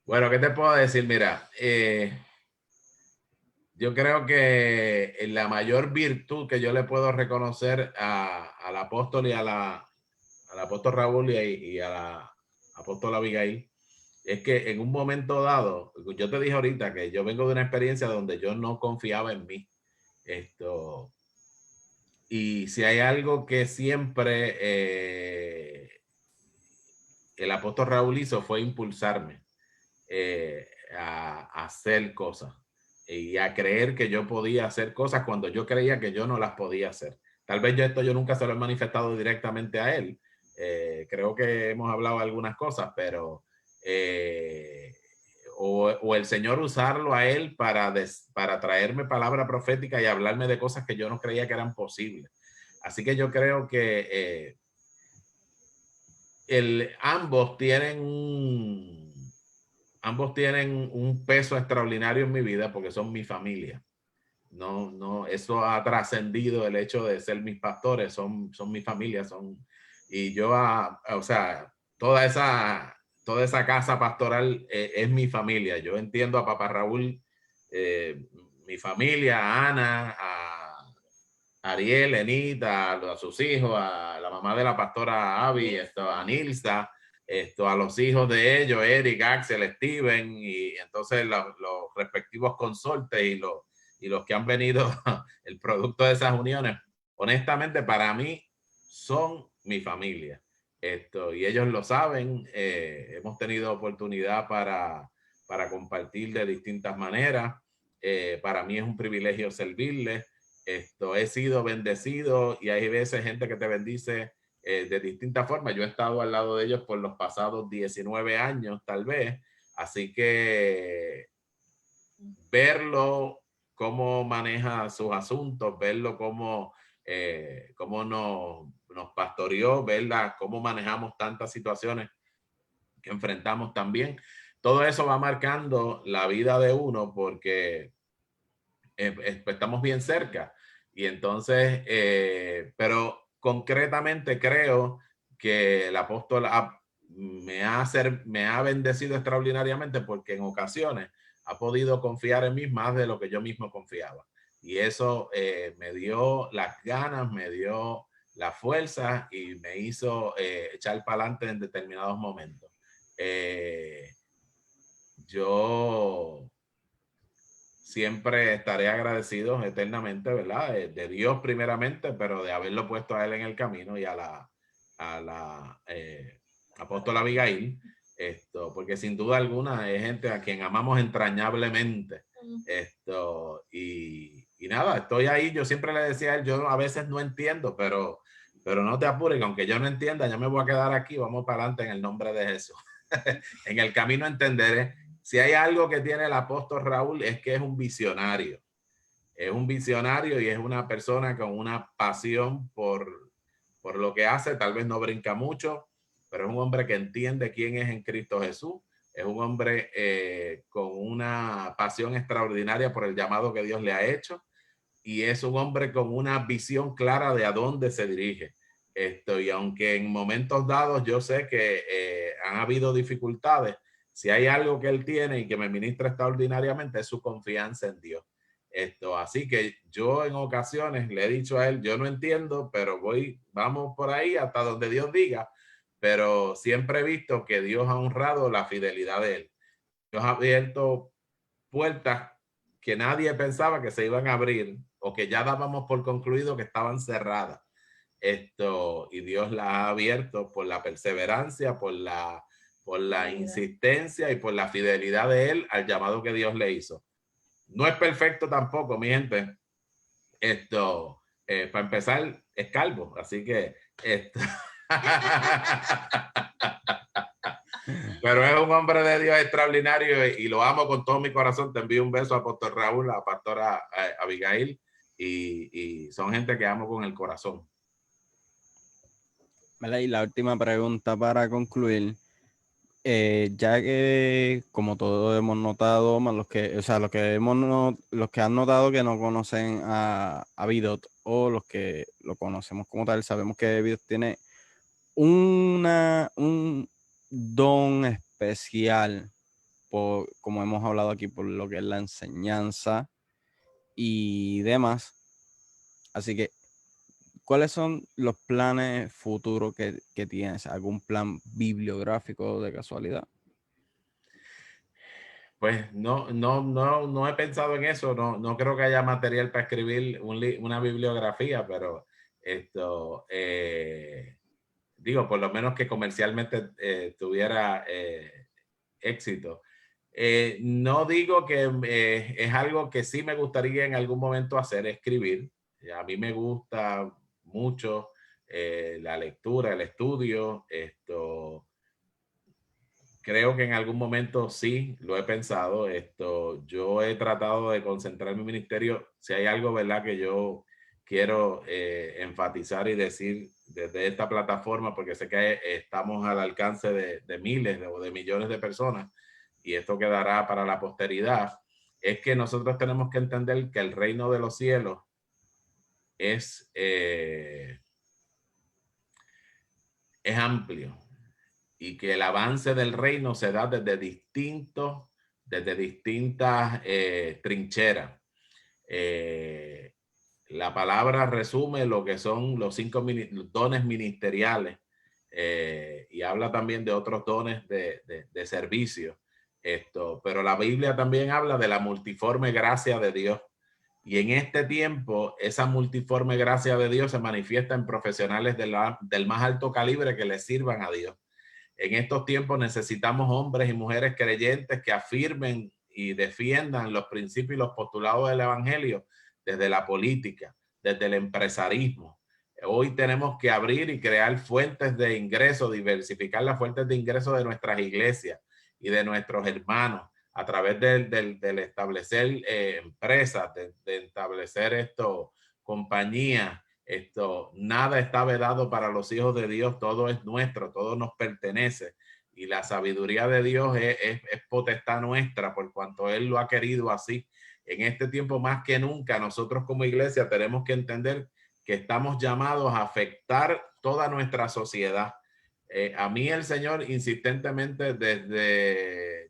B: Bueno, ¿qué te puedo decir? Mira, yo creo que la mayor virtud que yo le puedo reconocer al apóstol y al apóstol Raúl y a la apóstol Abigail es que en un momento dado, yo te dije ahorita que yo vengo de una experiencia donde yo no confiaba en mí. Y si hay algo que siempre el apóstol Raúl hizo fue impulsarme a hacer cosas y a creer que yo podía hacer cosas cuando yo creía que yo no las podía hacer. Tal vez yo nunca se lo he manifestado directamente a él. Creo que hemos hablado algunas cosas, pero o el Señor usarlo a él para traerme palabra profética y hablarme de cosas que yo no creía que eran posibles. Así que yo creo que ambos tienen un peso extraordinario en mi vida porque son mi familia. No, eso ha trascendido el hecho de ser mis pastores, son mi familia, y yo, o sea, toda esa casa pastoral es mi familia. Yo entiendo a Papá Raúl, mi familia, a Ana, a Ariel, Enita, a sus hijos, a la mamá de la pastora Abby, a Nilsa, a los hijos de ellos, Eric, Axel, Steven, y entonces los respectivos consortes y los que han venido, el producto de esas uniones, honestamente para mí son mi familia. Y ellos lo saben. Hemos tenido oportunidad para compartir de distintas maneras. Para mí es un privilegio servirles. He sido bendecido y hay veces gente que te bendice de distintas formas. Yo he estado al lado de ellos por los pasados 19 años, tal vez. Así que verlo, cómo maneja sus asuntos, verlo cómo nos pastoreó, verla, cómo manejamos tantas situaciones que enfrentamos también. Todo eso va marcando la vida de uno porque estamos bien cerca. Y entonces, pero concretamente creo que el apóstol me ha bendecido extraordinariamente porque en ocasiones ha podido confiar en mí más de lo que yo mismo confiaba. Y eso me dio las ganas, me dio la fuerza y me hizo echar para adelante en determinados momentos. Yo siempre estaré agradecido eternamente, ¿verdad? De Dios primeramente, pero de haberlo puesto a él en el camino y a la apóstola Abigail, porque sin duda alguna es gente a quien amamos entrañablemente. Y nada, estoy ahí. Yo siempre le decía a él, yo a veces no entiendo, pero no te apures, que aunque yo no entienda, yo me voy a quedar aquí, vamos para adelante en el nombre de Jesús. En el camino entenderé. Si hay algo que tiene el apóstol Raúl es que es un visionario. Es un visionario y es una persona con una pasión por lo que hace. Tal vez no brinca mucho, pero es un hombre que entiende quién es en Cristo Jesús. Es un hombre con una pasión extraordinaria por el llamado que Dios le ha hecho. Y es un hombre con una visión clara de a dónde se dirige. Y aunque en momentos dados yo sé que han habido dificultades, si hay algo que él tiene y que me ministra extraordinariamente es su confianza en Dios. Así que yo en ocasiones le he dicho a él, yo no entiendo, pero vamos por ahí hasta donde Dios diga, pero siempre he visto que Dios ha honrado la fidelidad de él. Dios ha abierto puertas que nadie pensaba que se iban a abrir o que ya dábamos por concluido que estaban cerradas. Y Dios la ha abierto por la perseverancia, por la insistencia y por la fidelidad de él al llamado que Dios le hizo. No es perfecto tampoco, mi gente. Para empezar, es calvo, así que pero es un hombre de Dios extraordinario y lo amo con todo mi corazón. Te envío un beso a Pastor Raúl, a Pastora Abigail y son gente que amo con el corazón.
A: Y la última pregunta para concluir, ya que como todos hemos notado, más los que han notado que no conocen a Vidot o los que lo conocemos como tal, sabemos que Vidot tiene un don especial, como hemos hablado aquí, por lo que es la enseñanza y demás. Así que, ¿cuáles son los planes futuros que tienes? ¿Algún plan bibliográfico de casualidad?
B: Pues no he pensado en eso. No creo que haya material para escribir una bibliografía, pero digo, por lo menos que comercialmente tuviera éxito. No digo que es algo que sí me gustaría en algún momento hacer, escribir. A mí me gusta mucho la lectura, el estudio. Creo que en algún momento sí lo he pensado. Yo he tratado de concentrar mi ministerio. Si hay algo, ¿verdad?, que yo quiero enfatizar y decir desde esta plataforma, porque sé que estamos al alcance de miles o de millones de personas y esto quedará para la posteridad, es que nosotros tenemos que entender que el reino de los cielos es amplio y que el avance del reino se da desde distintas trincheras. La palabra resume lo que son los 5 dones ministeriales y habla también de otros dones de servicio. Pero la Biblia también habla de la multiforme gracia de Dios. Y en este tiempo, esa multiforme gracia de Dios se manifiesta en profesionales del más alto calibre que le sirvan a Dios. En estos tiempos necesitamos hombres y mujeres creyentes que afirmen y defiendan los principios y los postulados del evangelio desde la política, desde el empresarismo. Hoy tenemos que abrir y crear fuentes de ingreso, diversificar las fuentes de ingreso de nuestras iglesias y de nuestros hermanos a través del establecer empresas, de establecer compañías. Nada está vedado para los hijos de Dios, todo es nuestro, todo nos pertenece. Y la sabiduría de Dios es potestad nuestra por cuanto Él lo ha querido así. En este tiempo más que nunca, nosotros como iglesia tenemos que entender que estamos llamados a afectar toda nuestra sociedad. A mí el Señor insistentemente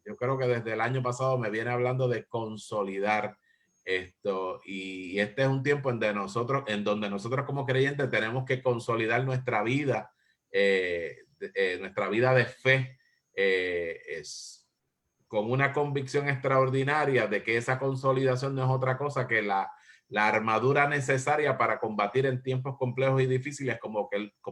B: yo creo que desde el año pasado me viene hablando de consolidar esto, y este es un tiempo en donde nosotros como creyentes tenemos que consolidar nuestra vida, nuestra vida de fe, con una convicción extraordinaria de que esa consolidación no es otra cosa que la armadura necesaria para combatir en tiempos complejos y difíciles como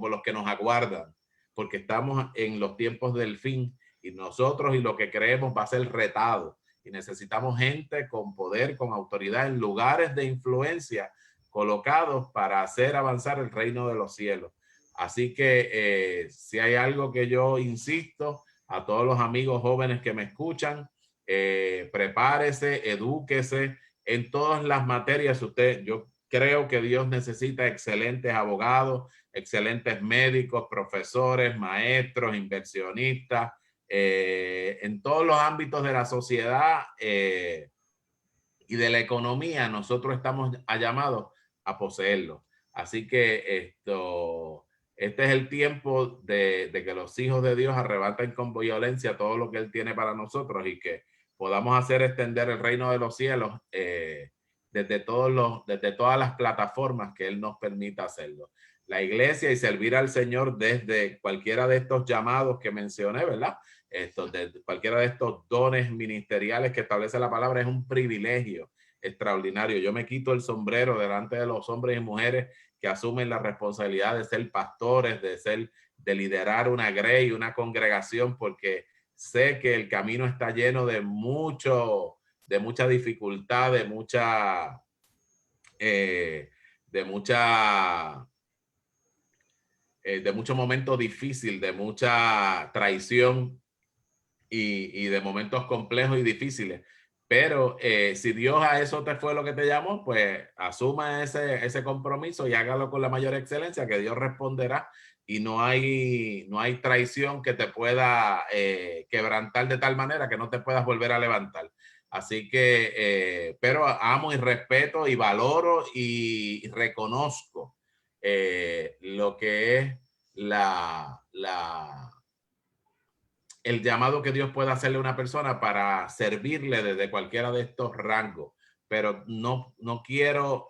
B: los que nos aguardan, porque estamos en los tiempos del fin y nosotros y lo que creemos va a ser retado. Y necesitamos gente con poder, con autoridad en lugares de influencia colocados para hacer avanzar el reino de los cielos. Así que si hay algo que yo insisto a todos los amigos jóvenes que me escuchan, prepárese, edúquese en todas las materias. Yo creo que Dios necesita excelentes abogados, excelentes médicos, profesores, maestros, inversionistas, en todos los ámbitos de la sociedad y de la economía. Nosotros estamos llamados a poseerlo. Así que este es el tiempo de que los hijos de Dios arrebaten con violencia todo lo que Él tiene para nosotros y que podamos hacer extender el reino de los cielos desde todas las plataformas que Él nos permita hacerlo. La iglesia y servir al Señor desde cualquiera de estos llamados que mencioné, ¿verdad? De cualquiera de estos dones ministeriales que establece la palabra es un privilegio extraordinario. Yo me quito el sombrero delante de los hombres y mujeres que asumen la responsabilidad de ser pastores, de liderar una grey, una congregación, porque sé que el camino está lleno de mucha dificultad, de mucho momento difícil, de mucha traición y de momentos complejos y difíciles. Pero si Dios a eso te fue lo que te llamó, pues asuma ese compromiso y hágalo con la mayor excelencia, que Dios responderá, y no hay traición que te pueda quebrantar de tal manera que no te puedas volver a levantar. Así que, pero amo y respeto y valoro y reconozco lo que es el llamado que Dios puede hacerle a una persona para servirle desde cualquiera de estos rangos. Pero no quiero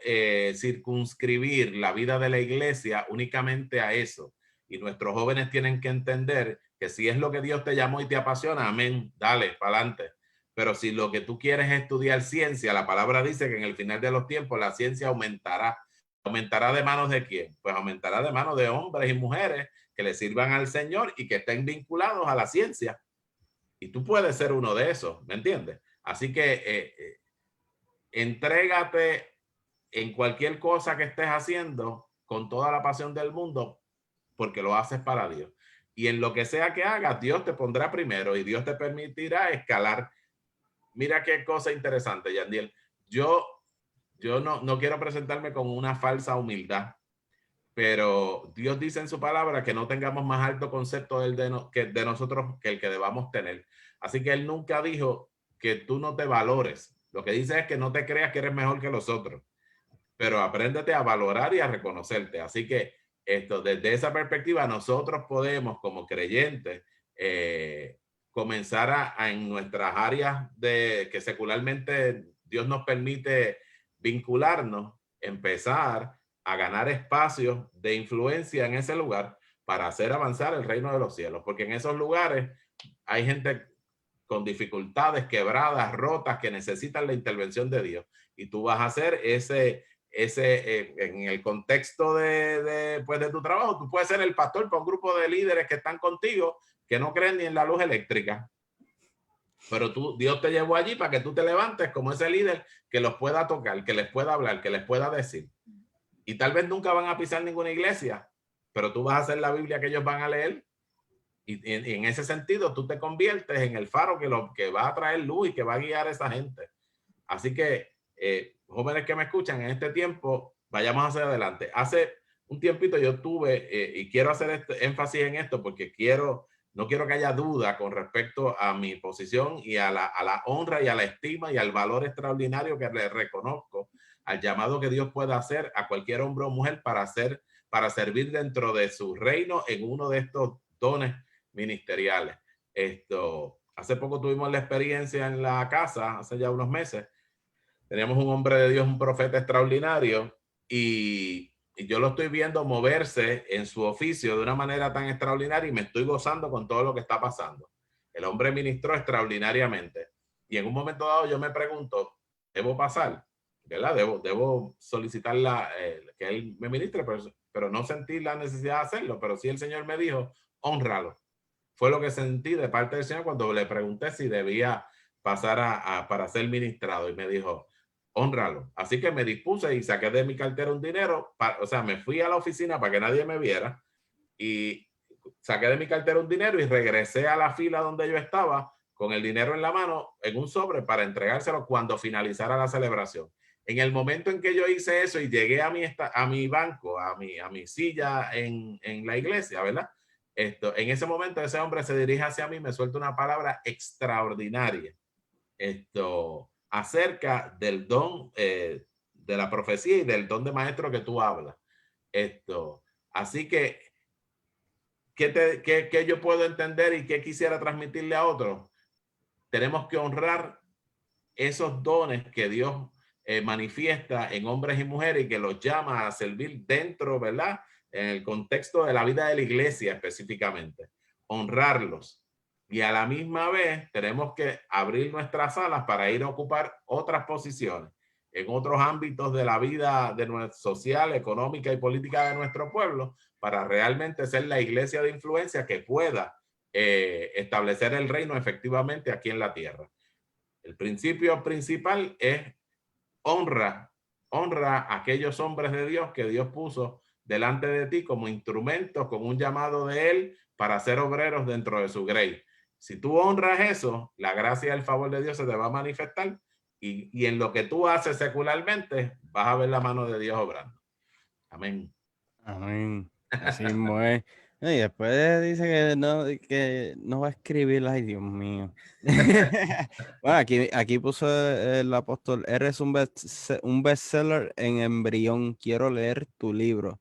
B: circunscribir la vida de la iglesia únicamente a eso. Y nuestros jóvenes tienen que entender que si es lo que Dios te llamó y te apasiona, amén, dale, para adelante. Pero si lo que tú quieres es estudiar ciencia, la palabra dice que en el final de los tiempos la ciencia aumentará. ¿Aumentará de manos de quién? Pues aumentará de manos de hombres y mujeres que le sirvan al Señor y que estén vinculados a la ciencia. Y tú puedes ser uno de esos, ¿me entiendes? Así que entrégate en cualquier cosa que estés haciendo con toda la pasión del mundo, porque lo haces para Dios. Y en lo que sea que hagas, Dios te pondrá primero y Dios te permitirá escalar. Mira qué cosa interesante, Yandiel. Yo no quiero presentarme con una falsa humildad, pero Dios dice en su palabra que no tengamos más alto concepto de nosotros que el que debamos tener. Así que Él nunca dijo que tú no te valores. Lo que dice es que no te creas que eres mejor que los otros, pero apréndete a valorar y a reconocerte. Así que desde esa perspectiva, nosotros podemos como creyentes comenzar en nuestras áreas que secularmente Dios nos permite vincularnos, empezar a ganar espacios de influencia en ese lugar para hacer avanzar el reino de los cielos, porque en esos lugares hay gente con dificultades, quebradas, rotas, que necesitan la intervención de Dios. Y tú vas a hacer en el contexto pues de tu trabajo, tú puedes ser el pastor para un grupo de líderes que están contigo, que no creen ni en la luz eléctrica. Pero Dios te llevó allí para que tú te levantes como ese líder que los pueda tocar, que les pueda hablar, que les pueda decir. Y tal vez nunca van a pisar ninguna iglesia, pero tú vas a hacer la Biblia que ellos van a leer. Y en ese sentido, tú te conviertes en el faro que va a traer luz y que va a guiar a esa gente. Así que, jóvenes que me escuchan, en este tiempo, vayamos hacia adelante. Hace un tiempito yo tuve, y quiero hacer énfasis en esto porque no quiero que haya duda con respecto a mi posición y a la honra y a la estima y al valor extraordinario que le reconozco al llamado que Dios pueda hacer a cualquier hombre o mujer para servir dentro de su reino en uno de estos dones ministeriales. Hace poco tuvimos la experiencia en la casa, hace ya unos meses. Teníamos un hombre de Dios, un profeta extraordinario, y yo lo estoy viendo moverse en su oficio de una manera tan extraordinaria y me estoy gozando con todo lo que está pasando. El hombre ministró extraordinariamente. Y en un momento dado yo me pregunto, ¿debo pasar? ¿Verdad? Debo solicitar que él me ministre, pero no sentí la necesidad de hacerlo. Pero sí el Señor me dijo, hónralo. Fue lo que sentí de parte del Señor cuando le pregunté si debía pasar para ser ministrado, y me dijo, hónralo. Así que me dispuse y saqué de mi cartera un dinero, o sea, me fui a la oficina para que nadie me viera y saqué de mi cartera un dinero y regresé a la fila donde yo estaba con el dinero en la mano en un sobre para entregárselo cuando finalizara la celebración. En el momento en que yo hice eso y llegué a mi banco, a mi silla en la iglesia, ¿verdad? En ese momento ese hombre se dirige hacia mí, me suelta una palabra extraordinaria acerca del don de la profecía y del don de maestro que tú hablas. Así que, ¿qué yo puedo entender y qué quisiera transmitirle a otros? Tenemos que honrar esos dones que Dios manifiesta en hombres y mujeres y que los llama a servir dentro, ¿verdad? En el contexto de la vida de la iglesia específicamente. Honrarlos. Y a la misma vez tenemos que abrir nuestras alas para ir a ocupar otras posiciones en otros ámbitos de la vida social, económica y política de nuestro pueblo para realmente ser la iglesia de influencia que pueda establecer el reino efectivamente aquí en la tierra. El principio principal es honra a aquellos hombres de Dios que Dios puso delante de ti como instrumentos con un llamado de él para ser obreros dentro de su grey. Si tú honras eso, la gracia y el favor de Dios se te va a manifestar y en lo que tú haces secularmente vas a ver la mano de Dios obrando. Amén.
A: Amén. Así mismo es. Y después dice que no va a escribir. Ay, Dios mío. Bueno, aquí puso el apóstol, eres un bestseller en embrión, quiero leer tu libro.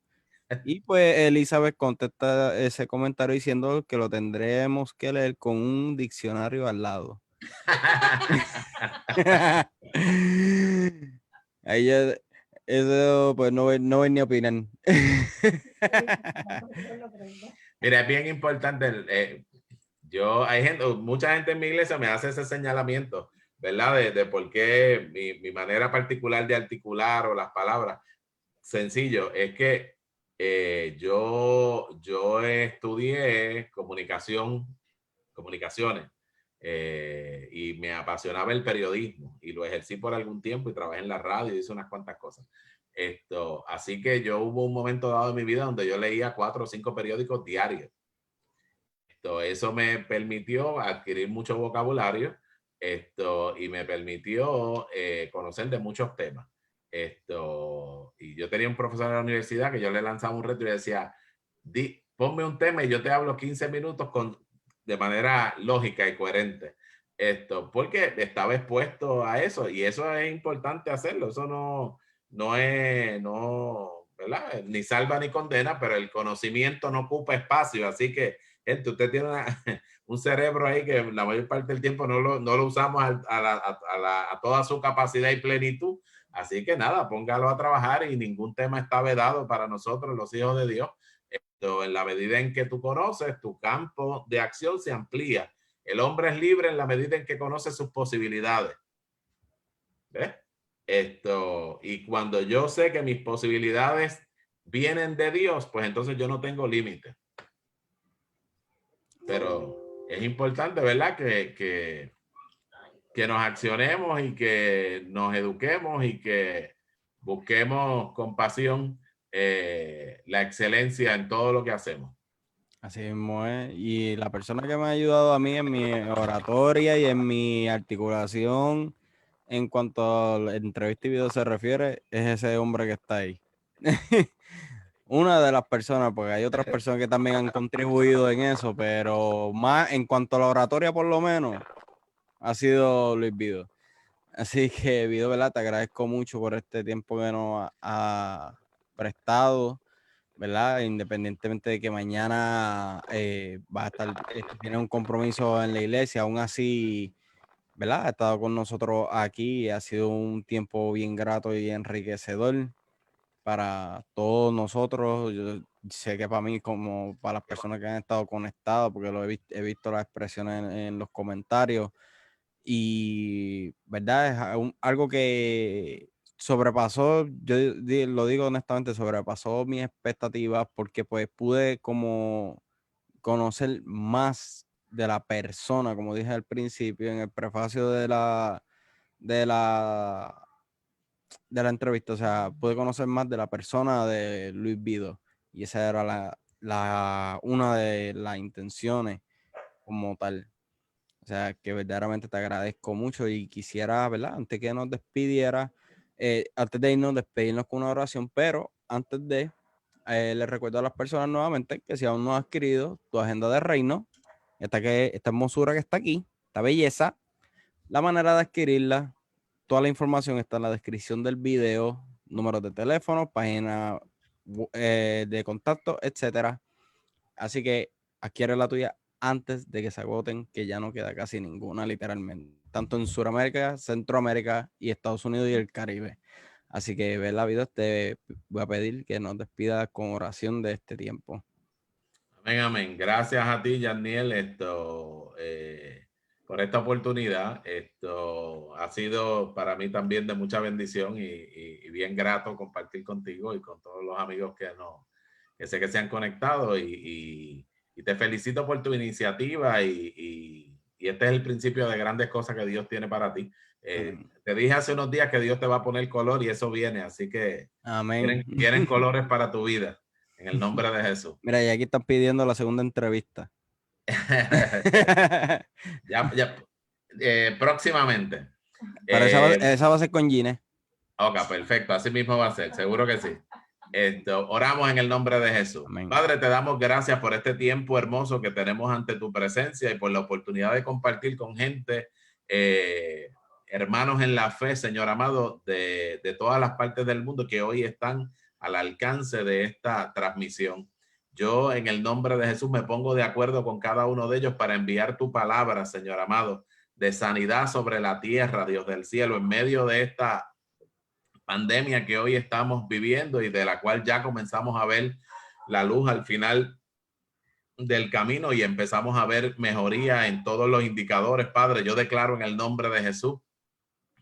A: Y pues Elizabeth contesta ese comentario diciendo que lo tendremos que leer con un diccionario al lado. Ahí ya, eso pues no ven ni opinan.
B: Mira, es bien importante. Mucha gente en mi iglesia me hace ese señalamiento, ¿verdad? De por qué mi manera particular de articular o las palabras. Sencillo, es que yo estudié comunicaciones y me apasionaba el periodismo y lo ejercí por algún tiempo y trabajé en la radio y hice unas cuantas cosas. Así que hubo un momento dado en mi vida donde yo leía 4 o 5 periódicos diarios. Eso me permitió adquirir mucho vocabulario y me permitió conocer de muchos temas. Y yo tenía un profesor en la universidad que yo le lanzaba un reto y le decía, ponme un tema y yo te hablo 15 minutos de manera lógica y coherente. Porque estaba expuesto a eso y eso es importante hacerlo. Eso no es, ¿verdad? Ni salva ni condena, pero el conocimiento no ocupa espacio. Así que, gente, usted tiene un cerebro ahí que la mayor parte del tiempo no lo usamos a toda su capacidad y plenitud. Así que nada, póngalo a trabajar y ningún tema está vedado para nosotros, los hijos de Dios. En la medida en que tú conoces, tu campo de acción se amplía El hombre es libre en la medida en que conoce sus posibilidades. ¿Ves? Y cuando yo sé que mis posibilidades vienen de Dios, pues entonces yo no tengo límite. Pero es importante, ¿verdad? Que nos accionemos y que nos eduquemos y que busquemos con pasión la excelencia en todo lo que hacemos.
A: Así mismo es. Y la persona que me ha ayudado a mí en mi oratoria y en mi articulación en cuanto a la entrevista y video se refiere, es ese hombre que está ahí. Una de las personas, porque hay otras personas que también han contribuido en eso, pero más en cuanto a la oratoria por lo menos, ha sido Luis Vido. Así que, Vido, ¿verdad? Te agradezco mucho por este tiempo que nos ha prestado, ¿verdad? Independientemente de que mañana va a estar, tiene un compromiso en la iglesia, aún así, ¿verdad? Ha estado con nosotros aquí y ha sido un tiempo bien grato y enriquecedor para todos nosotros. Yo sé que para mí, como para las personas que han estado conectadas, porque he visto las expresiones en los comentarios, y verdad, es algo que sobrepasó, lo digo honestamente, sobrepasó mis expectativas, porque pues pude como conocer más de la persona, como dije al principio, en el prefacio de la, de la entrevista. O sea, pude conocer más de la persona de Luis Vido, y esa era una de las intenciones como tal. O sea, que verdaderamente te agradezco mucho y quisiera, ¿verdad? Antes que nos despidiera, antes de irnos, despedirnos con una oración, pero antes de, les recuerdo a las personas nuevamente que si aún no has adquirido tu agenda de reino, esta hermosura que está aquí, esta belleza, la manera de adquirirla, toda la información está en la descripción del video, números de teléfono, página de contacto, etcétera. Así que adquiere la tuya antes de que se agoten, que ya no queda casi ninguna, literalmente. Tanto en Sudamérica, Centroamérica y Estados Unidos y el Caribe. Así que, ver la vida, te voy a pedir que nos despidas con oración de este tiempo.
B: Amén, amén. Gracias a ti, Yaniel, por esta oportunidad. Esto ha sido para mí también de mucha bendición y bien grato compartir contigo y con todos los amigos que sé que se han conectado, y te felicito por tu iniciativa, y este es el principio de grandes cosas que Dios tiene para ti. Te dije hace unos días que Dios te va a poner color y eso viene, así que
A: Amén.
B: vienen colores para tu vida, en el nombre de Jesús.
A: Mira, y aquí están pidiendo la segunda entrevista.
B: Próximamente.
A: Pero esa va a ser con Gine.
B: Ok, perfecto. Así mismo va a ser. Seguro que sí. Oramos en el nombre de Jesús.
A: Amén.
B: Padre, te damos gracias por este tiempo hermoso que tenemos ante tu presencia y por la oportunidad de compartir con gente, hermanos en la fe, Señor amado, de todas las partes del mundo que hoy están al alcance de esta transmisión. Yo, en el nombre de Jesús, me pongo de acuerdo con cada uno de ellos para enviar tu palabra, Señor amado, de sanidad sobre la tierra, Dios del cielo, en medio de esta pandemia que hoy estamos viviendo y de la cual ya comenzamos a ver la luz al final del camino y empezamos a ver mejoría en todos los indicadores. Padre, yo declaro en el nombre de Jesús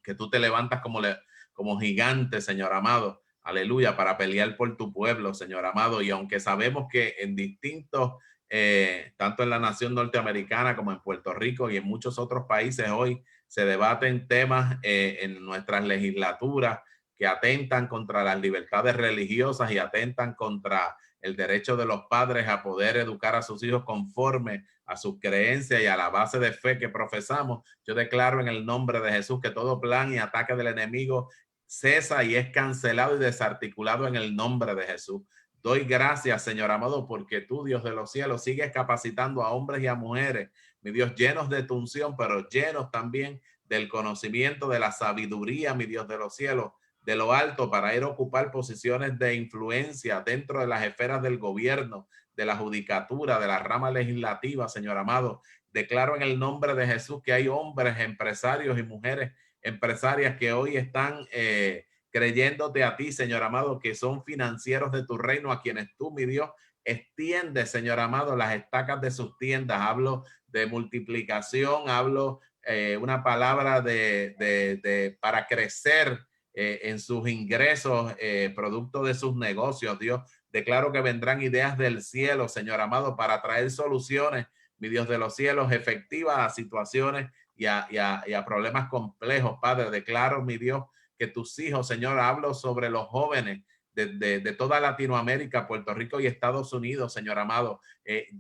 B: que tú te levantas como gigante, Señor amado, aleluya, para pelear por tu pueblo, Señor amado. Y aunque sabemos que en distintos, tanto en la nación norteamericana como en Puerto Rico y en muchos otros países, hoy se debaten temas en nuestras legislaturas que atentan contra las libertades religiosas y atentan contra el derecho de los padres a poder educar a sus hijos conforme a sus creencias y a la base de fe que profesamos. Yo declaro en el nombre de Jesús que todo plan y ataque del enemigo cesa y es cancelado y desarticulado en el nombre de Jesús. Doy gracias, Señor amado, porque tú, Dios de los cielos, sigues capacitando a hombres y a mujeres, mi Dios, llenos de tu unción, pero llenos también del conocimiento, de la sabiduría, mi Dios de los cielos, de lo alto, para ir a ocupar posiciones de influencia dentro de las esferas del gobierno, de la judicatura, de la rama legislativa, Señor amado. Declaro en el nombre de Jesús que hay hombres empresarios y mujeres empresarias que hoy están creyéndote a ti, Señor amado, que son financieros de tu reino, a quienes tú, mi Dios, extiende, Señor amado, las estacas de sus tiendas. Hablo de multiplicación, hablo una palabra para crecer en sus ingresos, producto de sus negocios. Dios, declaro que vendrán ideas del cielo, Señor amado, para traer soluciones, mi Dios de los cielos, efectivas a situaciones y a problemas complejos. Padre, declaro, mi Dios, que tus hijos, Señor, hablo sobre los jóvenes de toda Latinoamérica, Puerto Rico y Estados Unidos, Señor amado,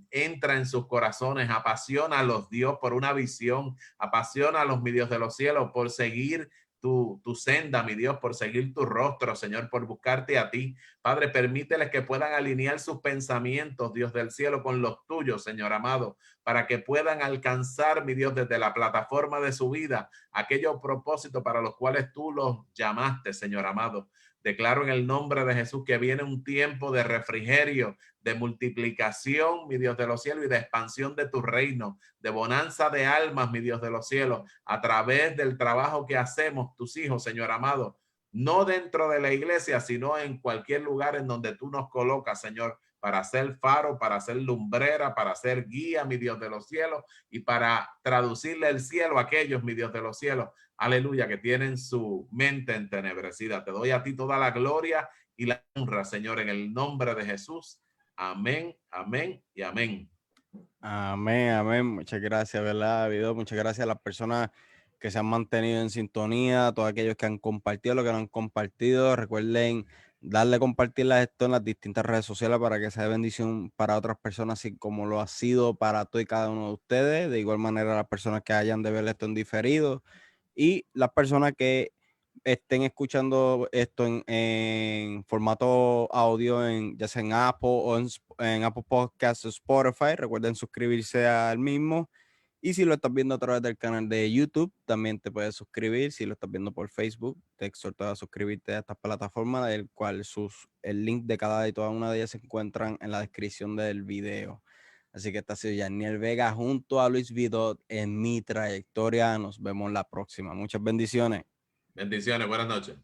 B: entra en sus corazones, apasiona a los Dios por una visión, apasiona a los, mi Dios de los cielos, por seguir tu senda, mi Dios, por seguir tu rostro, Señor, por buscarte a ti. Padre, permíteles que puedan alinear sus pensamientos, Dios del cielo, con los tuyos, Señor amado, para que puedan alcanzar, mi Dios, desde la plataforma de su vida, aquellos propósitos para los cuales tú los llamaste, Señor amado. Declaro en el nombre de Jesús que viene un tiempo de refrigerio, de multiplicación, mi Dios de los cielos, y de expansión de tu reino, de bonanza de almas, mi Dios de los cielos, a través del trabajo que hacemos tus hijos, Señor amado, no dentro de la iglesia, sino en cualquier lugar en donde tú nos colocas, Señor, para ser faro, para ser lumbrera, para ser guía, mi Dios de los cielos, y para traducirle el cielo a aquellos, mi Dios de los cielos, aleluya, que tienen su mente entenebrecida. Te doy a ti toda la gloria y la honra, Señor, en el nombre de Jesús. Amén, amén y amén.
A: Amén, amén. Muchas gracias, ¿verdad, David? Muchas gracias a las personas que se han mantenido en sintonía, a todos aquellos que han compartido, lo que no han compartido. Recuerden darle compartir esto en las distintas redes sociales para que sea de bendición para otras personas, así como lo ha sido para todo y cada uno de ustedes. De igual manera, las personas que hayan de ver esto en diferido y las personas que estén escuchando esto en formato audio, ya sea en Apple o en Apple Podcasts o Spotify. Recuerden suscribirse al mismo. Y si lo estás viendo a través del canal de YouTube, también te puedes suscribir. Si lo estás viendo por Facebook, te exhorto a suscribirte a esta plataforma, del cual el link de cada y toda una de ellas se encuentran en la descripción del video. Así que esta ha sido Yaniel Vega junto a Luis Vidot en Mi Trayectoria. Nos vemos la próxima. Muchas bendiciones.
B: Bendiciones, buenas noches.